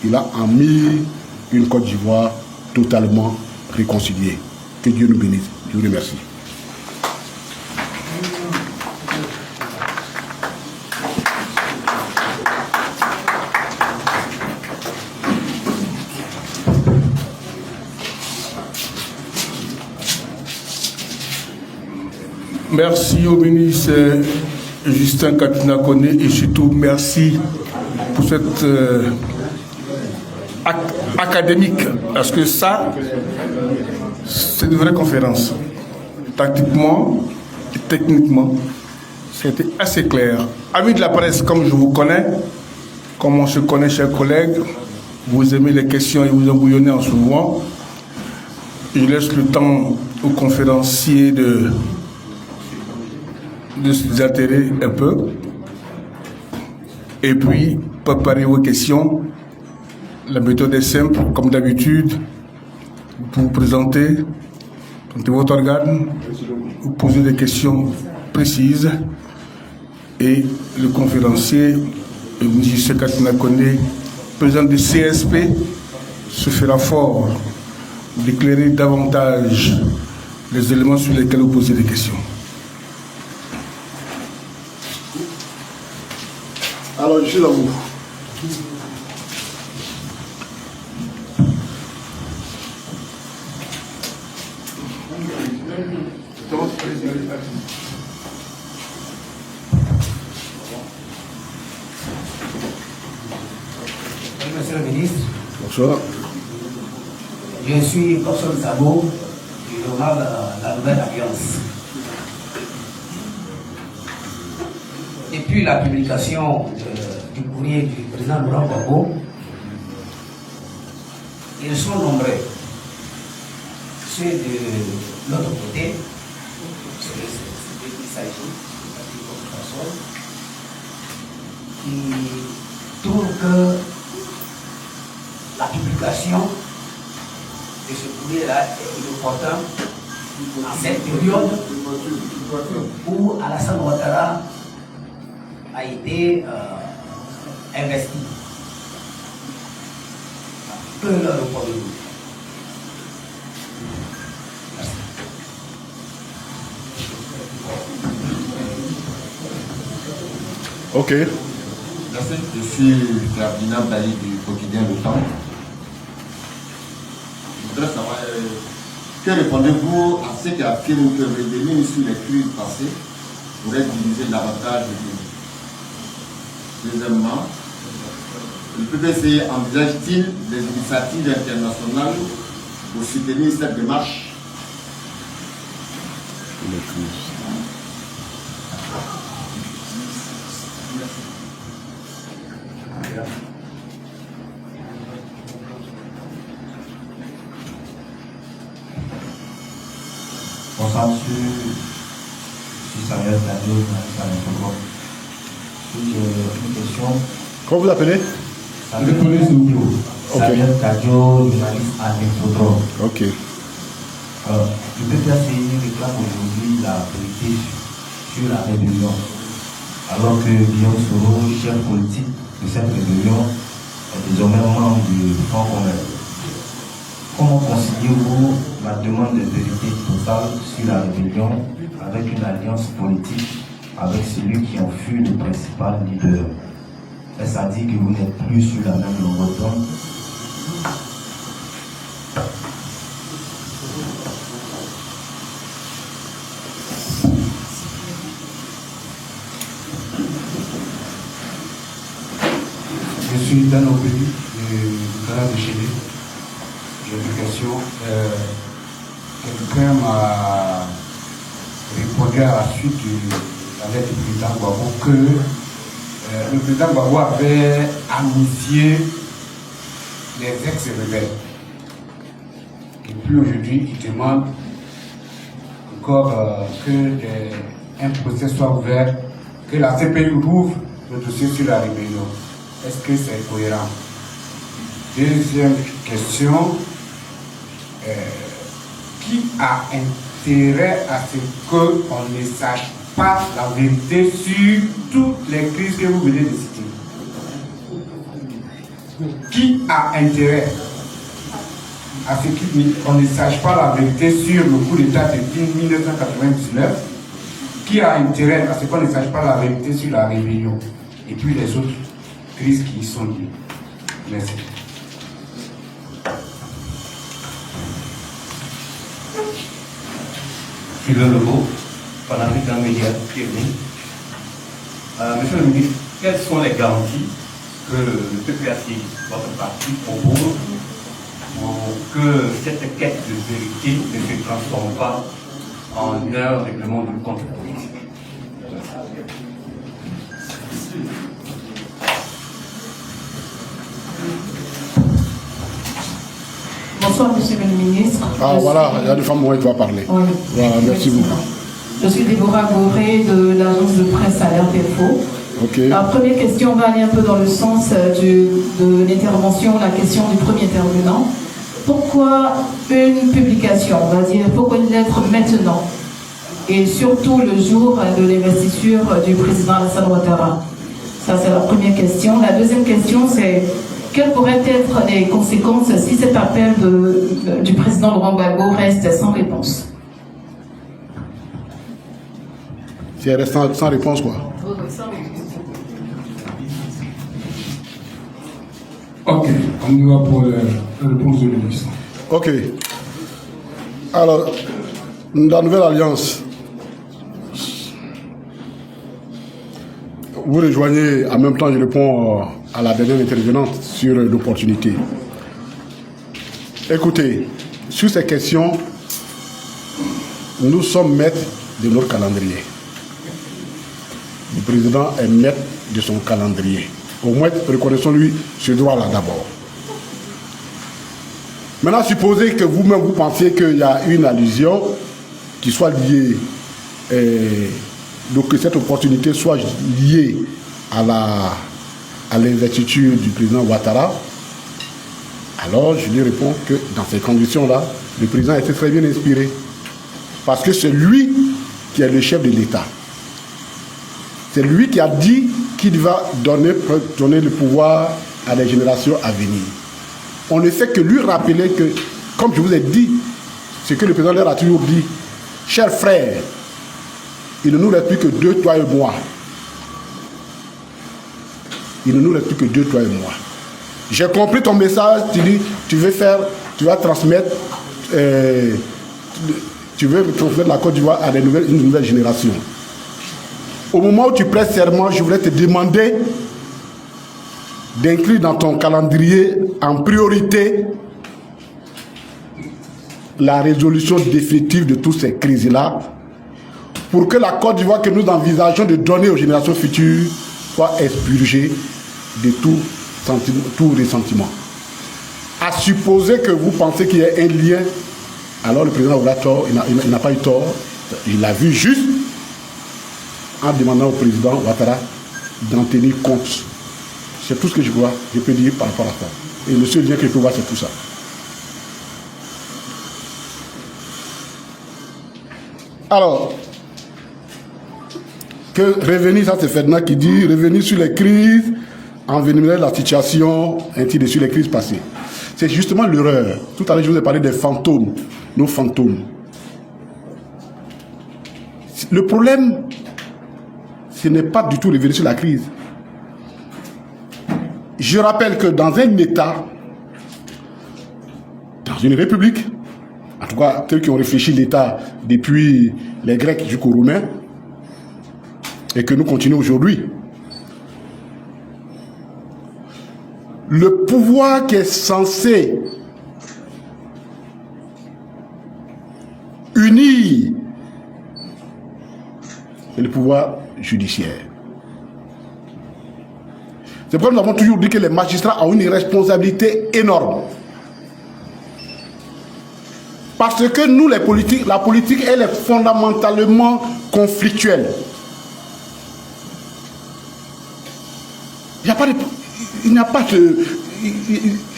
Speaker 2: Il a mis une Côte d'Ivoire totalement réconciliée. Que Dieu nous bénisse. Je vous remercie.
Speaker 1: Merci au ministre Justin Katina Koné et surtout merci pour cette académique, parce que ça, c'est une vraie conférence. Tactiquement et techniquement, c'était assez clair. Amis de la presse, comme je vous connais, comme on se connaît, chers collègues, vous aimez les questions et vous embouillonnez en souvent. Je laisse le temps aux conférenciers de se désaltérer un peu et puis préparer vos questions. La méthode est simple, comme d'habitude. Vous vous présentez votre organe, vous posez des questions précises et le conférencier, le ministre Katina Koné, président du CSP, se fera fort d'éclairer davantage les éléments sur lesquels vous posez des questions.
Speaker 2: Alors, je suis là où?
Speaker 3: Monsieur le ministre.
Speaker 2: Bonsoir.
Speaker 3: Je suis Corson Sabo du journal La Nouvelle Alliance. Depuis la publication du courrier du président Laurent Gbagbo, ils sont nombreux. Ceux de l'autre côté, c'est de qui il s'agit, qui trouvent que la publication il est opportun en cette période où Alassane Ouattara a été investi. Peu leur répondez-vous? Merci.
Speaker 2: Ok.
Speaker 4: Merci, je suis Ferdinand Bali du quotidien Le Temps. Je voudrais savoir, que répondez-vous à ceux qui affirment que revenir sur les crises passées pourrait diviser davantage le pays? Deuxièmement, le PPC envisage-t-il des initiatives internationales pour soutenir cette démarche?
Speaker 5: Bonsoir, monsieur. Je suis Samuel Tadio, journaliste à l'Infographe. J'ai une question.
Speaker 2: Comment vous appelez?
Speaker 1: Répondez s'il vous plaît.
Speaker 5: Samuel Tadio, journaliste à l'Infographe.
Speaker 2: Ok.
Speaker 5: Alors, le PPACI réclame aujourd'hui la vérité sur la rébellion. Alors que Guillaume Soro, chef politique de cette rébellion, est désormais membre du Front commun. Comment conciliez-vous la demande de vérité totale sur la rébellion avec une alliance politique avec celui qui en fut le principal leader? Est-ce à dire que vous n'êtes plus sur la même longueur d'onde?
Speaker 6: Je suis dans nos pays du canal de Chili. J'ai une question. Quelqu'un m'a répondu à la suite de la lettre du président Gbagbo que le président Gbagbo avait amnistié les ex-rebelles. Et puis aujourd'hui, il demande encore qu'un procès soit ouvert, que la CPI ouvre le dossier sur la rébellion. Est-ce que c'est cohérent? Deuxième question, qui a intérêt à ce qu'on ne sache pas la vérité sur toutes les crises que vous venez de citer? Qui a intérêt à ce qu'on ne sache pas la vérité sur le coup d'État de 1999? Qui a intérêt à ce qu'on ne sache pas la vérité sur la rébellion? Et puis les autres crises qui y sont liées. Merci.
Speaker 5: Philo Lebeau, panafrique d'un média Pyrénées. Monsieur le ministre, quelles sont les garanties que le PPAC, votre parti, propose pour que cette quête de vérité ne se transforme pas en un règlement de compte politique?
Speaker 7: Bonsoir, monsieur le ministre.
Speaker 2: Ah, voilà, il y a des femmes qui vont parler.
Speaker 7: Oui.
Speaker 2: Voilà, merci beaucoup.
Speaker 7: Je suis Déborah Goré de l'agence de presse Alerte Info.
Speaker 2: Ok.
Speaker 7: La première question va aller un peu dans le sens de l'intervention, la question du premier intervenant. Pourquoi une publication, on va dire, pourquoi une lettre maintenant? Et surtout le jour de l'investiture du président Alassane Ouattara. Ça, c'est la première question. La deuxième question, c'est quelles pourraient être les conséquences si cet appel du président Laurent Gbagbo reste sans réponse?
Speaker 2: Si elle reste sans réponse, quoi?
Speaker 1: Ok, on y va pour la réponse du ministre.
Speaker 2: Ok. Alors, la nouvelle alliance, vous rejoignez, en même temps je réponds à la dernière intervenante sur l'opportunité. Écoutez, sur ces questions, nous sommes maîtres de notre calendrier. Le président est maître de son calendrier. Au moins, reconnaissons-lui ce droit-là d'abord. Maintenant, supposez que vous-même vous pensiez qu'il y a une allusion qui soit liée, donc que cette opportunité soit liée à l'investiture du président Ouattara. Alors je lui réponds que dans ces conditions-là, le président était très bien inspiré. Parce que c'est lui qui est le chef de l'État. C'est lui qui a dit qu'il va donner le pouvoir à les générations à venir. On ne fait que lui rappeler que, comme je vous ai dit, ce que le président leur a toujours dit, chers frères, il ne nous reste plus que deux, toi et moi. Il ne nous reste plus que deux, toi et moi. J'ai compris ton message, tu dis, tu vas transmettre la Côte d'Ivoire à une nouvelle génération. Au moment où tu prêtes serment, je voulais te demander d'inclure dans ton calendrier en priorité la résolution définitive de toutes ces crises-là pour que la Côte d'Ivoire que nous envisageons de donner aux générations futures soit expurgée de tout ressentiment. À supposer que vous pensez qu'il y a un lien, alors le président aura tort, il n'a pas eu tort, il l'a vu juste en demandant au président Ouattara d'en tenir compte. C'est tout ce que je peux dire par rapport à ça. Et le seul lien que je peux voir, c'est tout ça. Alors, que revenir, ça c'est Ferdinand qui dit, revenir sur les crises, envenimer la situation, ainsi de suite, les crises passées. C'est justement l'erreur. Tout à l'heure, je vous ai parlé des fantômes, nos fantômes. Le problème, ce n'est pas du tout revenir sur la crise. Je rappelle que dans un État, dans une république, en tout cas, ceux qui ont réfléchi l'État depuis les Grecs jusqu'aux Romains, et que nous continuons aujourd'hui, le pouvoir qui est censé unir, c'est le pouvoir judiciaire. C'est pourquoi nous avons toujours dit que les magistrats ont une responsabilité énorme. Parce que nous, la politique, elle est fondamentalement conflictuelle. Il n'y a pas de...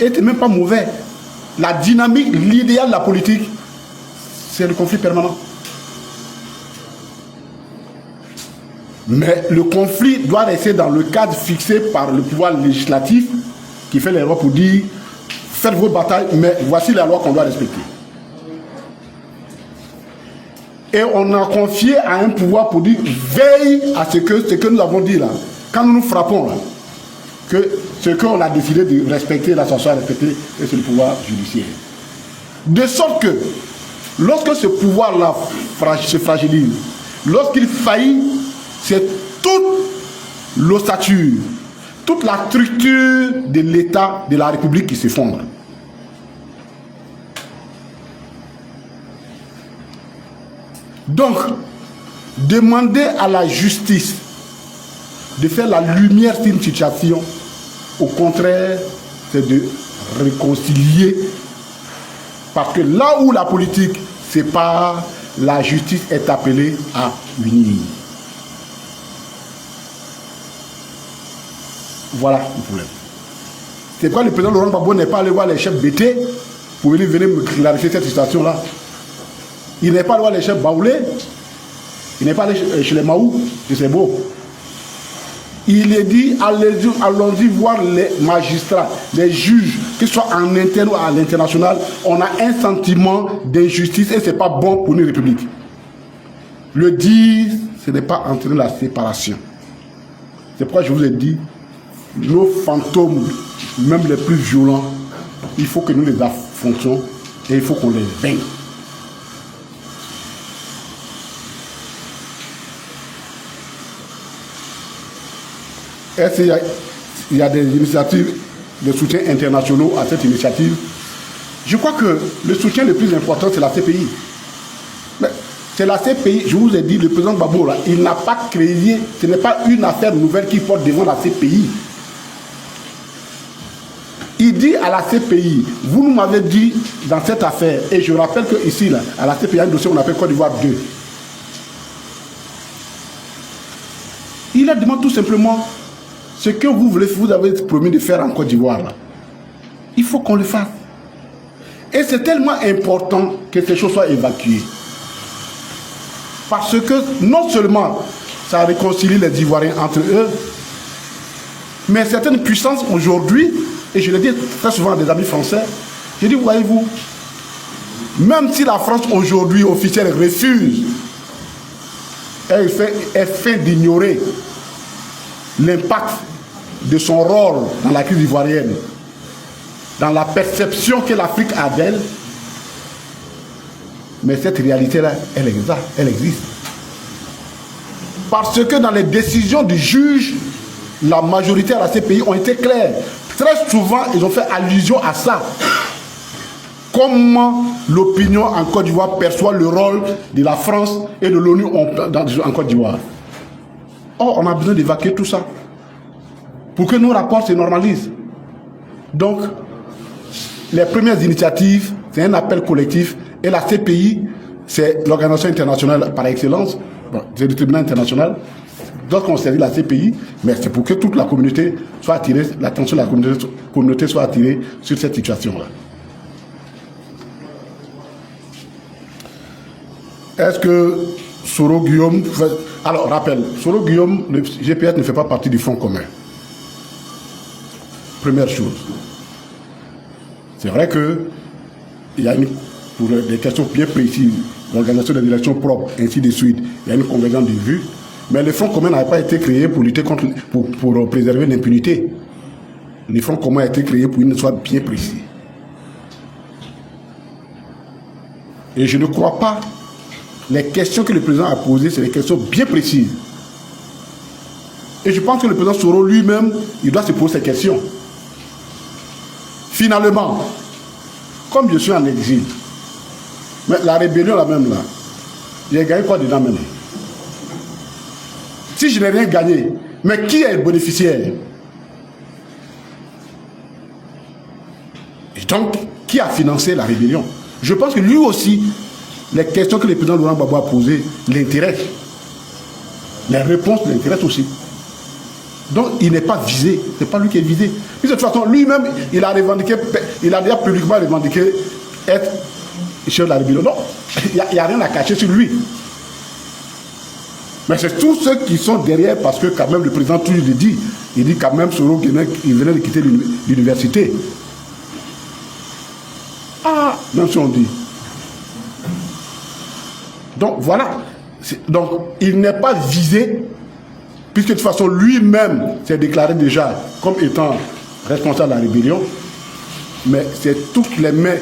Speaker 2: Elle n'est même pas mauvais. La dynamique, l'idéal de la politique, c'est le conflit permanent. Mais le conflit doit rester dans le cadre fixé par le pouvoir législatif qui fait les lois pour dire faites vos batailles, mais voici la loi qu'on doit respecter. Et on a confié à un pouvoir pour dire veille à ce que nous avons dit là. Quand nous nous frappons là, que ce qu'on a décidé de respecter, la censure à respecter, c'est le pouvoir judiciaire. De sorte que lorsque ce pouvoir-là se fragilise, lorsqu'il faillit, c'est toute l'ossature, toute la structure de l'État, de la République qui s'effondre. Donc, demander à la justice de faire la lumière sur une situation, au contraire, c'est de réconcilier. Parce que là où la politique sépare, la justice est appelée à unir. Voilà le problème. C'est pourquoi le président Laurent Gbagbo n'est pas allé voir les chefs BT pour venir me clarifier cette situation-là. Il n'est pas allé voir les chefs Baoulé, il n'est pas allé chez les Maou, c'est beau. Il est dit, allons-y voir les magistrats, les juges, qu'ils soient en interne ou à l'international. On a un sentiment d'injustice et ce n'est pas bon pour une république. Le dire, ce n'est pas entraîner la séparation. C'est pourquoi je vous ai dit, nos fantômes, même les plus violents, il faut que nous les affrontions et il faut qu'on les vainque. Est-ce qu'il y a des initiatives de soutien internationaux à cette initiative? Je crois que le soutien le plus important, c'est la CPI. C'est la CPI, je vous ai dit, le président Gbagbo, là, il n'a pas créé, ce n'est pas une affaire nouvelle qu'il porte devant la CPI. Il dit à la CPI, vous nous m'avez dit dans cette affaire, et je rappelle qu'ici, à la CPI, il y a un dossier qu'on appelle Côte d'Ivoire 2. Il a demandé tout simplement ce que vous voulez, vous avez promis de faire en Côte d'Ivoire. faut qu'on le fasse. Et c'est tellement important que ces choses soient évacuées. Parce que non seulement ça réconcilie les Ivoiriens entre eux, mais certaines puissances aujourd'hui, et je le dis très souvent à des amis français, je dis, voyez-vous, même si la France aujourd'hui officielle refuse, elle fait d'ignorer l'impact de son rôle dans la crise ivoirienne, dans la perception que l'Afrique a d'elle, mais cette réalité-là, elle existe. Parce que dans les décisions du juge, la majorité à la CPI ont été claires. Très souvent, ils ont fait allusion à ça. Comment l'opinion en Côte d'Ivoire perçoit le rôle de la France et de l'ONU en Côte d'Ivoire. Or, on a besoin d'évacuer tout ça pour que nos rapports se normalisent. Donc, les premières initiatives, c'est un appel collectif, et la CPI, c'est l'organisation internationale par excellence, c'est le tribunal international. D'autres ont servi la CPI, mais c'est pour que toute la communauté soit attirée, l'attention de la communauté soit attirée sur cette situation-là. Est-ce que Soro Guillaume... Alors, rappel, Soro Guillaume, le GPS ne fait pas partie du Front commun. Première chose. C'est vrai que il y a pour des questions bien précises, l'organisation des élections propres, ainsi de suite, il y a une convergence de vues, mais le Front commun n'a pas été créé pour lutter contre, pour préserver l'impunité. Le Front commun a été créé pour une soit bien précis. Et je ne crois pas, les questions que le président a posées, c'est des questions bien précises. Et je pense que le président Soro lui-même, il doit se poser ces questions. Finalement, comme je suis en exil, mais la rébellion là même là, j'ai gagné quoi dedans même? Si je n'ai rien gagné, mais qui est le bénéficiaire? Et donc, qui a financé la rébellion? Je pense que lui aussi, les questions que le président Laurent Gbagbo a posées l'intéressent. Les réponses l'intéressent aussi. Donc, il n'est pas visé. Ce n'est pas lui qui est visé. Puis, de toute façon, lui-même, il a revendiqué, il a déjà publiquement revendiqué être chef de la rébellion. Non, il n'y a rien à cacher sur lui. Mais c'est tous ceux qui sont derrière, parce que quand même, le président toujours le dit. Il dit quand même, Soro, il venait de quitter l'université. Ah, même si on dit. Donc, voilà. Donc, il n'est pas visé, puisque de toute façon, lui-même s'est déclaré déjà comme étant responsable de la rébellion. Mais c'est toutes les mains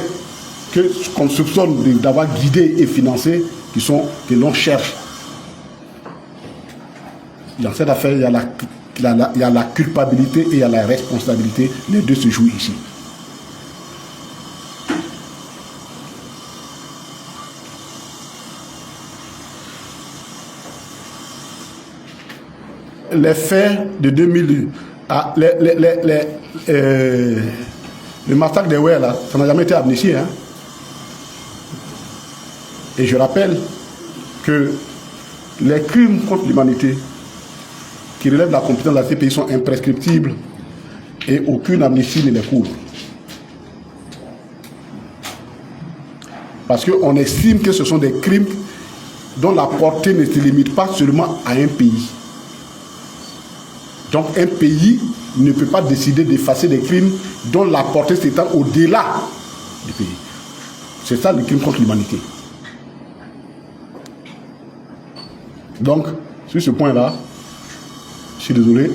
Speaker 2: qu'on soupçonne d'avoir guidé et financé que l'on cherche. Dans cette affaire, il y a la culpabilité et il y a la responsabilité. Les deux se jouent ici. Les faits de 2000, le massacre des Oué, là, ça n'a jamais été amnistié. Hein? Et je rappelle que les crimes contre l'humanité qui relèvent de la compétence de la CPI sont imprescriptibles et aucune amnistie ne les couvre. Parce qu'on estime que ce sont des crimes dont la portée ne se limite pas seulement à un pays. Donc un pays ne peut pas décider d'effacer des crimes dont la portée s'étend au-delà du pays. C'est ça le crime contre l'humanité. Donc, sur ce point-là, je suis désolé,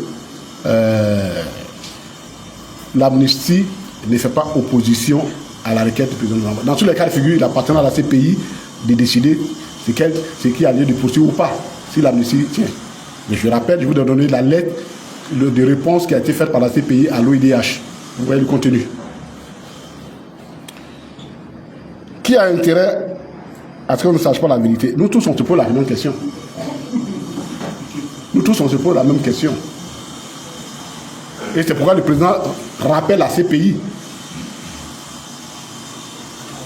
Speaker 2: l'amnistie ne fait pas opposition à la requête du président de l'Assemblée. Dans tous les cas de figure, il appartient à la CPI de décider ce qui a lieu de poursuivre ou pas, si l'amnistie tient. Mais je rappelle, je vous ai donné la lettre de réponse qui a été faite par la CPI à l'OIDH. Vous voyez le contenu. Qui a intérêt à ce qu'on ne sache pas la vérité? Nous tous, on se pose la même question. Nous tous, on se pose la même question. Et c'est pourquoi le président rappelle la CPI.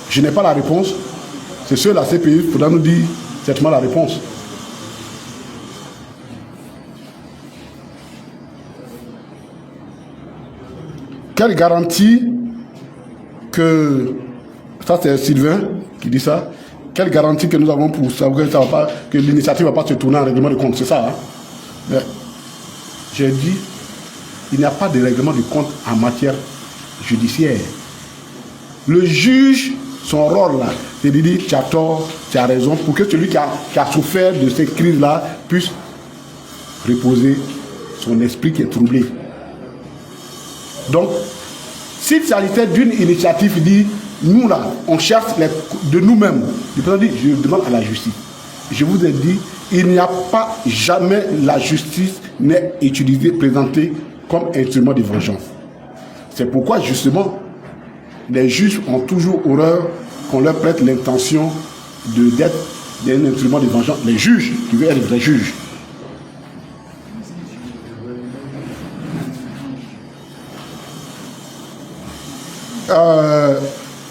Speaker 2: Je n'ai pas la réponse. C'est sûr, la CPI faudra nous dire certainement la réponse. Quelle garantie que, ça c'est Sylvain qui dit ça, quelle garantie que nous avons pour savoir que, que l'initiative ne va pas se tourner en règlement de compte, c'est ça, hein? Mais j'ai dit, il n'y a pas de règlement de compte en matière judiciaire. Le juge, son rôle là, c'est de dire tu as tort, tu as raison, pour que celui qui a souffert de ces crises-là puisse reposer son esprit qui est troublé. Donc, s'il s'agissait d'une initiative qui dit, nous là, on cherche de nous-mêmes, le président dit, je demande à la justice. Je vous ai dit, il n'y a pas jamais la justice n'est utilisée, présentée comme instrument de vengeance. C'est pourquoi justement, les juges ont toujours horreur qu'on leur prête l'intention d'être un instrument de vengeance. Les juges, qui veulent être des juges.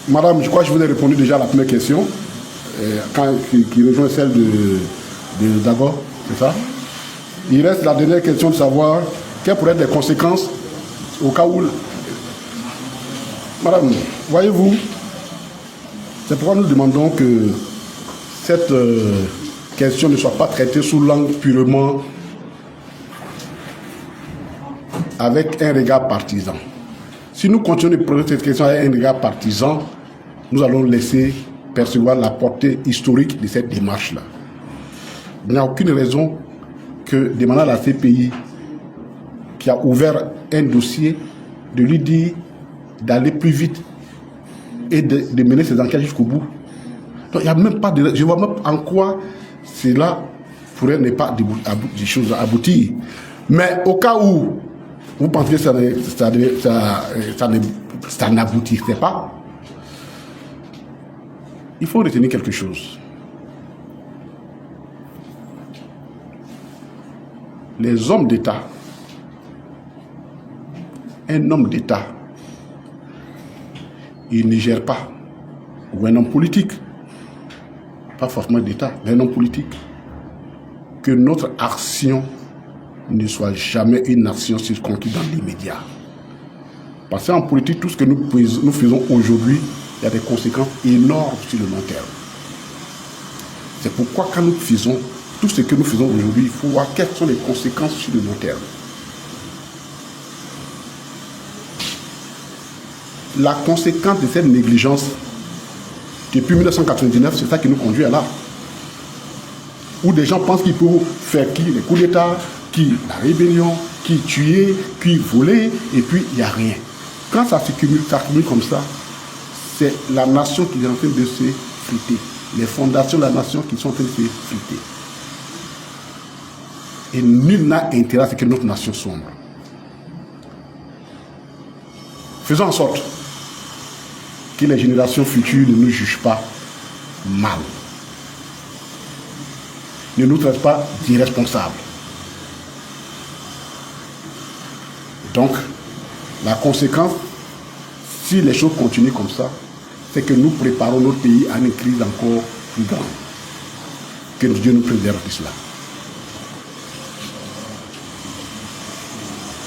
Speaker 2: Madame, je crois que je vous ai répondu déjà à la première question, qui rejoint celle de Dagor, c'est ça? Il reste la dernière question de savoir quelles pourraient être les conséquences au cas où... Madame, voyez-vous, c'est pourquoi nous demandons que cette question ne soit pas traitée sous l'angle purement avec un regard partisan. Si nous continuons de poser cette question avec un regard partisan, nous allons laisser percevoir la portée historique de cette démarche-là. Il n'y a aucune raison que demander à la CPI qui a ouvert un dossier de lui dire d'aller plus vite et de mener ses enquêtes jusqu'au bout. Donc il n'y a même pas de... Je vois même en quoi cela pourrait ne pas des choses aboutir. Mais au cas où vous pensez que ça n'aboutirait pas, il faut retenir quelque chose. Les hommes d'État, un homme d'État, il ne gère pas, ou un homme politique, pas forcément d'État, mais un homme politique, que notre action ne soit jamais une action circonscrite dans l'immédiat. Parce qu'en politique, tout ce que nous faisons aujourd'hui, il y a des conséquences énormes sur le long terme. C'est pourquoi quand nous faisons tout ce que nous faisons aujourd'hui, il faut voir quelles sont les conséquences sur le long terme. La conséquence de cette négligence, depuis 1999, c'est ça qui nous conduit à là. Où des gens pensent qu'ils peuvent faire qui les coups d'État, qui la rébellion, qui tuer, qui voler, et puis il n'y a rien. Quand ça s'accumule comme ça, c'est la nation qui est en train de se friter. Les fondations de la nation qui sont en train de se friter. Et nul n'a intérêt à ce que notre nation sombre. Faisons en sorte que les générations futures ne nous jugent pas mal. Ne nous traitent pas d'irresponsables. Donc, la conséquence, si les choses continuent comme ça, c'est que nous préparons notre pays à une crise encore plus grande. Que Dieu nous préserve de cela.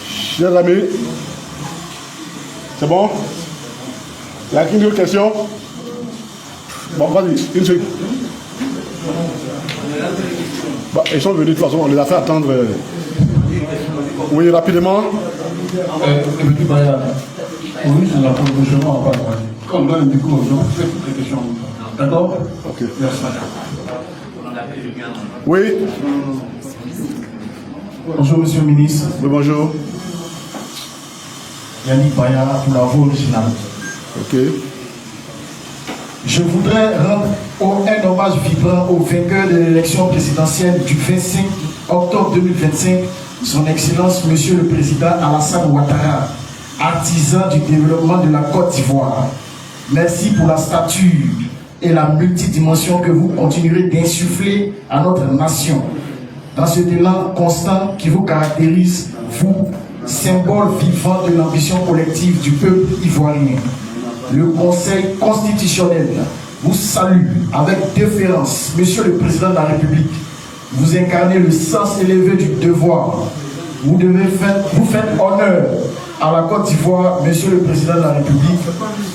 Speaker 2: Chers amis, c'est bon? Il y a une autre question? Bon, vas-y, une seconde. Bah, ils sont venus de toute façon, on les a fait attendre. Oui, rapidement.
Speaker 8: Oui, c'est la proposition, on va pas. Comme dans le micro, donc c'est toutes les questions. D'accord?
Speaker 2: Ok.
Speaker 8: Merci.
Speaker 2: Oui.
Speaker 8: Bonjour, monsieur le ministre.
Speaker 2: Oui, bonjour.
Speaker 8: Yannick Baya pour la voix originale.
Speaker 2: Ok.
Speaker 8: Je voudrais rendre un hommage vibrant au vainqueur de l'élection présidentielle du 25 octobre 2025, son Excellence, Monsieur le Président Alassane Ouattara, artisan du développement de la Côte d'Ivoire. Merci pour la stature et la multidimension que vous continuerez d'insuffler à notre nation. Dans ce élan constant qui vous caractérise, vous, symbole vivant de l'ambition collective du peuple ivoirien. Le Conseil constitutionnel vous salue avec déférence, Monsieur le Président de la République. Vous incarnez le sens élevé du devoir. Vous faites honneur à la Côte d'Ivoire, Monsieur le Président de la République,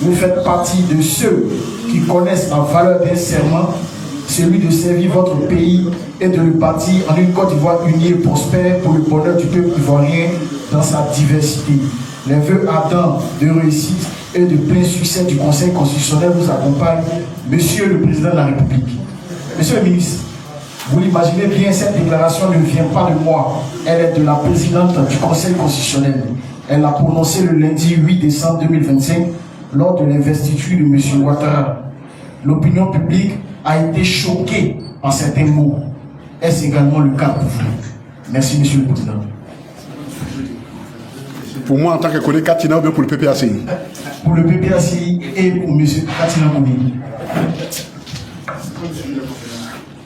Speaker 8: vous faites partie de ceux qui connaissent la valeur d'un serment, celui de servir votre pays et de le bâtir en une Côte d'Ivoire unie et prospère pour le bonheur du peuple ivoirien dans sa diversité. Les vœux ardents de réussite et de plein succès du Conseil constitutionnel vous accompagnent, Monsieur le Président de la République. Monsieur le ministre, vous l'imaginez bien, cette déclaration ne vient pas de moi. Elle est de la présidente du Conseil constitutionnel. Elle l'a prononcée le lundi 8 décembre 2025 lors de l'investiture de M. Ouattara. L'opinion publique a été choquée par certains mots. Est-ce également le cas pour vous? Merci, Monsieur le Président.
Speaker 2: Pour moi, en tant que collègue Katina, ou bien pour le PPACI?
Speaker 8: Pour le PPACI et pour M. Katina Mouni.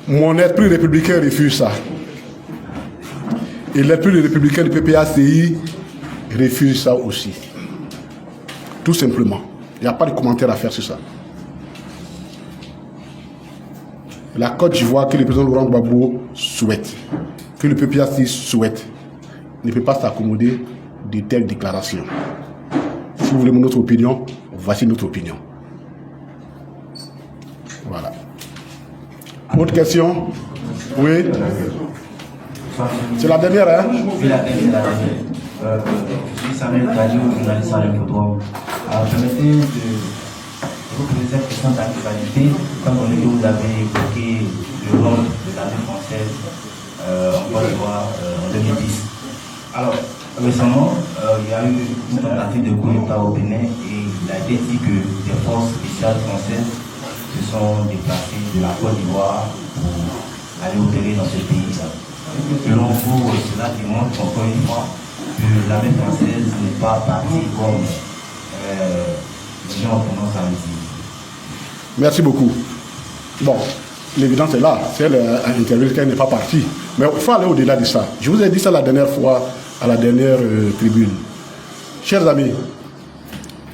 Speaker 2: Mon esprit républicain refuse ça. Et l'esprit républicain du PPACI refuse ça aussi. Tout simplement. Il n'y a pas de commentaire à faire sur ça. La Côte d'Ivoire que le président Laurent Gbagbo souhaite, que le PPACI souhaite, ne peut pas s'accommoder de telles déclarations. Si vous voulez notre opinion, voici notre opinion. Voilà. Autre question? Oui. C'est la dernière, hein?
Speaker 5: Oui, la dernière. Je suis Samuel Kadio, journaliste à l'Infodrome. Alors, permettez de vous poser cette question d'actualité. Quand on dit que vous avez évoqué le rôle de l'armée française en Côte d'Ivoire en 2010. Alors, récemment, il y a eu une tentative de coup d'État au Bénin et il a été dit que des forces spéciales françaises se sont déplacées de la Côte d'Ivoire pour aller opérer dans ce pays-là. Selon vous, cela démontre encore une fois que l'armée française n'est pas partie comme les gens ont tendance à le dire.
Speaker 2: Merci beaucoup. Bon, l'évidence est là. Si elle a interviewé qu'elle n'est pas partie. Mais il faut aller au-delà de ça. Je vous ai dit ça la dernière fois, à la dernière tribune. Chers amis,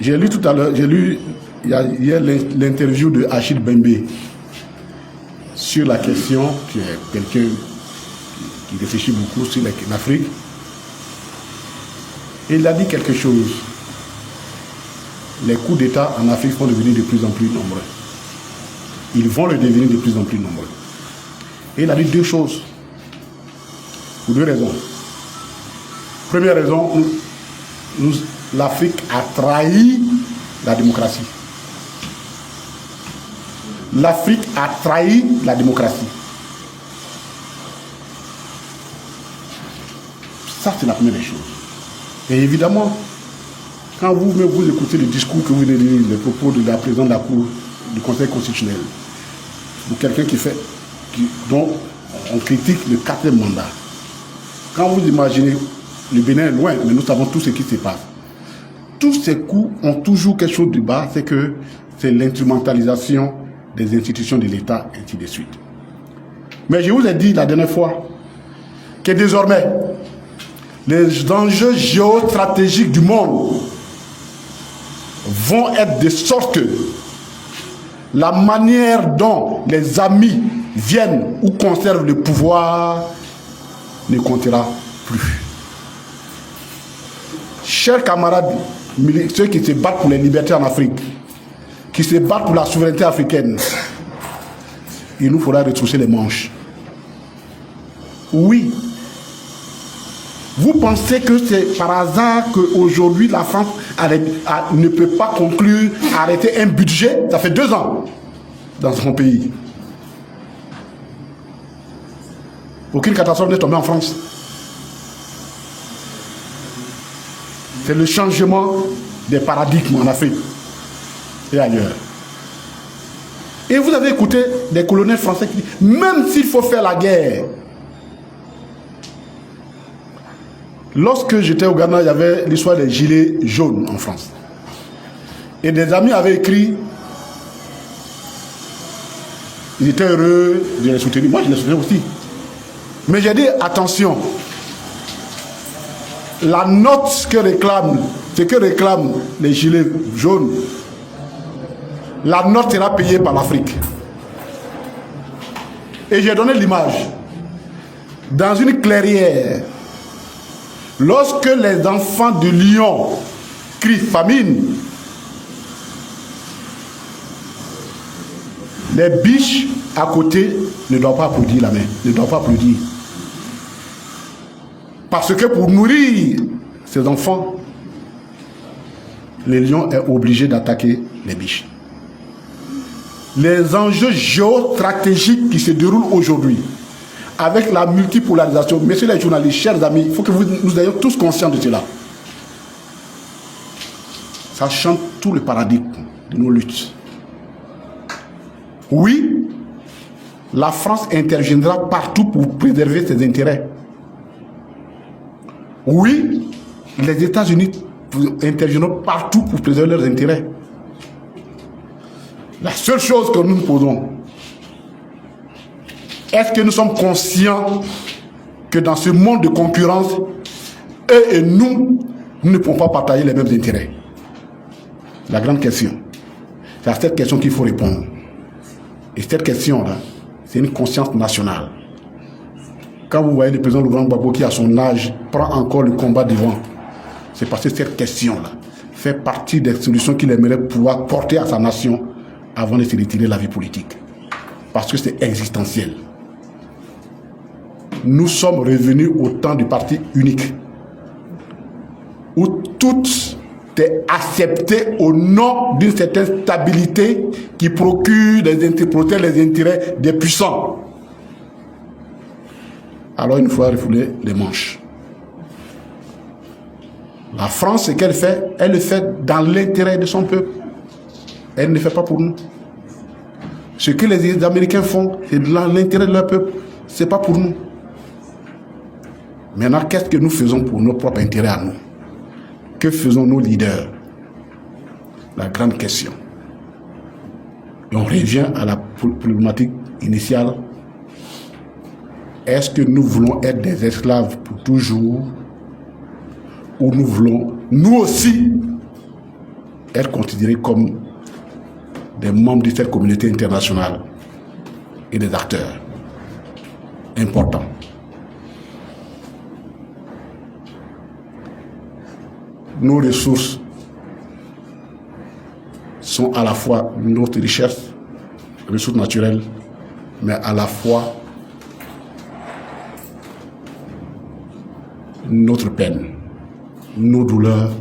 Speaker 2: j'ai lu tout à l'heure, hier l'interview de Achille Bembe sur la question, qui est quelqu'un qui réfléchit beaucoup sur l'Afrique. Et il a dit quelque chose. Les coups d'État en Afrique vont devenir de plus en plus nombreux. Ils vont le devenir de plus en plus nombreux. Et il a dit deux choses. Pour deux raisons. Première raison, l'Afrique a trahi la démocratie. L'Afrique a trahi la démocratie. Ça, c'est la première des choses. Et évidemment, quand vous écoutez le discours que vous venez de dire, les propos de la présidente de la Cour du Conseil constitutionnel, ou quelqu'un dont on critique le 4e mandat, quand vous imaginez, le Bénin est loin, mais nous savons tout ce qui se passe. Tous ces coups ont toujours quelque chose de bas, c'est l'instrumentalisation des institutions de l'État, et ainsi de suite. Mais je vous ai dit la dernière fois que désormais, les enjeux géostratégiques du monde vont être de sorte que la manière dont les amis viennent ou conservent le pouvoir ne comptera plus. Chers camarades, ceux qui se battent pour les libertés en Afrique, qui se battent pour la souveraineté africaine, il nous faudra retrousser les manches. Oui. Vous pensez que c'est par hasard qu'aujourd'hui la France ne peut pas conclure, arrêter un budget? Ça fait 2 ans dans son pays. Aucune catastrophe n'est tombée en France. C'est le changement des paradigmes en Afrique et ailleurs. Et vous avez écouté des colonels français qui disent, même s'il faut faire la guerre. Lorsque j'étais au Ghana, il y avait l'histoire des gilets jaunes en France. Et des amis avaient écrit, ils étaient heureux de les soutenir. Moi, je les soutenais aussi. Mais j'ai dit, attention, la note ce que réclament les gilets jaunes, la note sera payée par l'Afrique. Et j'ai donné l'image. Dans une clairière, Lorsque les enfants de Lyon crient famine, les biches à côté ne doivent pas applaudir la main, ne doivent pas applaudir. Parce que pour nourrir ces enfants, le lion est obligé d'attaquer les biches. Les enjeux géostratégiques qui se déroulent aujourd'hui, avec la multipolarisation, messieurs les journalistes, chers amis, il faut que nous ayons tous conscients de cela. Ça change tout le paradigme de nos luttes. Oui, la France interviendra partout pour préserver ses intérêts. Oui, les États-Unis interviendront partout pour préserver leurs intérêts. La seule chose que nous nous posons, est-ce que nous sommes conscients que dans ce monde de concurrence, eux et nous ne pouvons pas partager les mêmes intérêts? La grande question, c'est à cette question qu'il faut répondre. Et cette question-là, c'est une conscience nationale. Quand vous voyez le président Laurent Gbagbo qui, à son âge, prend encore le combat devant, c'est parce que cette question-là fait partie des solutions qu'il aimerait pouvoir porter à sa nation avant de se retirer de la vie politique. Parce que c'est existentiel. Nous sommes revenus au temps du parti unique, où tout est accepté au nom d'une certaine stabilité qui protège les intérêts des puissants. Alors il faut refouler les manches. La France, ce qu'elle fait, elle le fait dans l'intérêt de son peuple. Elle ne le fait pas pour nous. Ce que les Américains font, c'est dans l'intérêt de leur peuple. Ce n'est pas pour nous. Maintenant, qu'est-ce que nous faisons pour nos propres intérêts à nous? Que faisons nos leaders? La grande question. Et on revient à la problématique initiale. Est-ce que nous voulons être des esclaves pour toujours, ou nous voulons, nous aussi, être considérés comme des membres de cette communauté internationale et des acteurs importants? Nos ressources sont à la fois notre richesse, ressources naturelles, mais à la fois notre peine, nos douleurs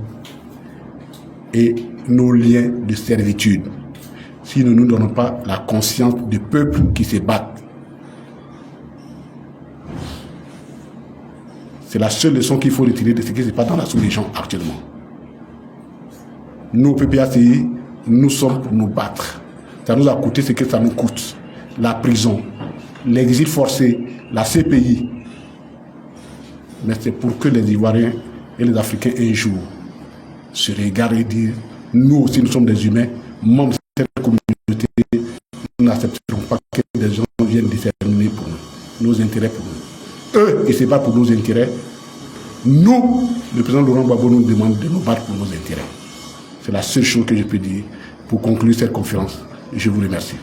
Speaker 2: et nos liens de servitude. Si nous ne nous donnons pas la conscience du peuple qui se bat, c'est la seule leçon qu'il faut retirer de ce qui se passe dans la sous-région actuellement. Nous, au PPACI, nous sommes pour nous battre. Ça nous a coûté ce que ça nous coûte. La prison, l'exil forcé, la CPI. Mais c'est pour que les Ivoiriens et les Africains un jour se regardent et disent, nous aussi nous sommes des humains, membres de cette communauté, nous n'accepterons pas que des gens viennent déterminer pour nous, nos intérêts pour nous. Eux, ils se battent pour nos intérêts. Nous, le président Laurent Gbagbo nous demande de nous battre pour nos intérêts. C'est la seule chose que je peux dire pour conclure cette conférence. Je vous remercie.